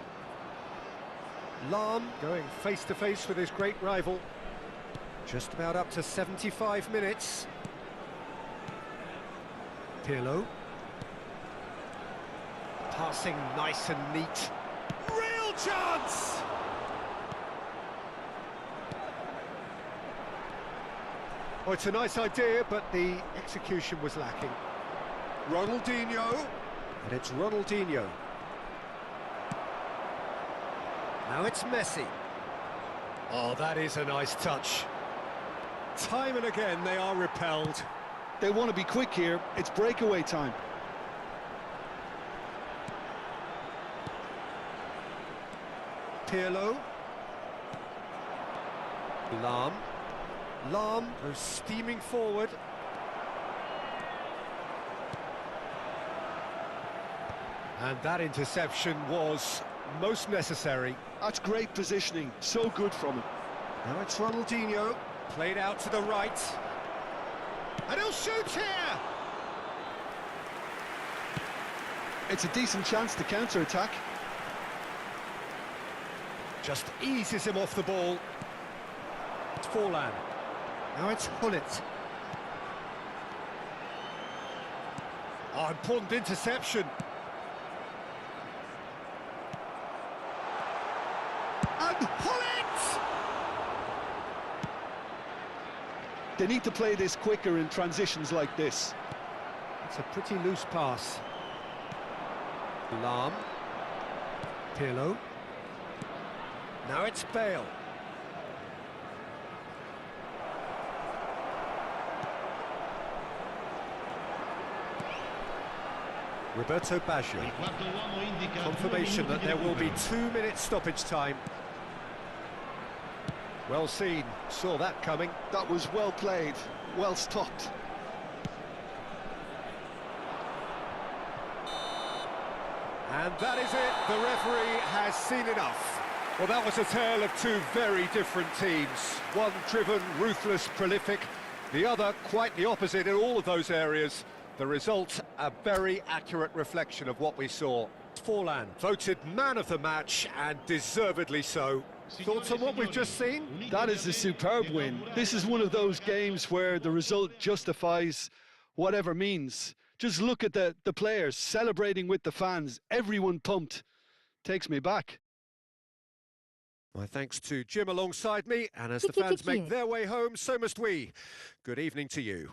Lahm going face-to-face with his great rival. Just about up to 75 minutes. Pirlo. Passing nice and neat. Real chance! Oh, it's a nice idea, but the execution was lacking. Ronaldinho. And it's Ronaldinho. Now it's Messi. Oh, that is a nice touch. Time and again they are repelled. They want to be quick here. It's breakaway time. Pirlo. Lahm. Lahm goes steaming forward. And that interception was most necessary. That's great positioning. So good from him. Now it's Ronaldinho. Played out to the right. And he'll shoot here! It's a decent chance to counter-attack. Just eases him off the ball. It's Forlan. Now it's Hullet. Oh, important interception. And Hullet! They need to play this quicker in transitions like this. It's a pretty loose pass. Lahm. Pirlo. Now it's Bale. Roberto Baggio. Il quarto uomo indica Confirmation 2 that there will minuti di be recupero. 2 minutes stoppage time. Well seen, saw that coming. That was well played, well stopped. And that is it, the referee has seen enough. Well, that was a tale of two very different teams. One driven, ruthless, prolific. The other quite the opposite in all of those areas. The result, a very accurate reflection of what we saw. Forlan voted man of the match, and deservedly so. Thoughts on what we've just seen? That is a superb win. This is one of those games where the result justifies whatever means. Just look at the players celebrating with the fans. Everyone pumped. Takes me back. My thanks to Jim alongside me, and as the fans make their way home, so must we. Good evening to you.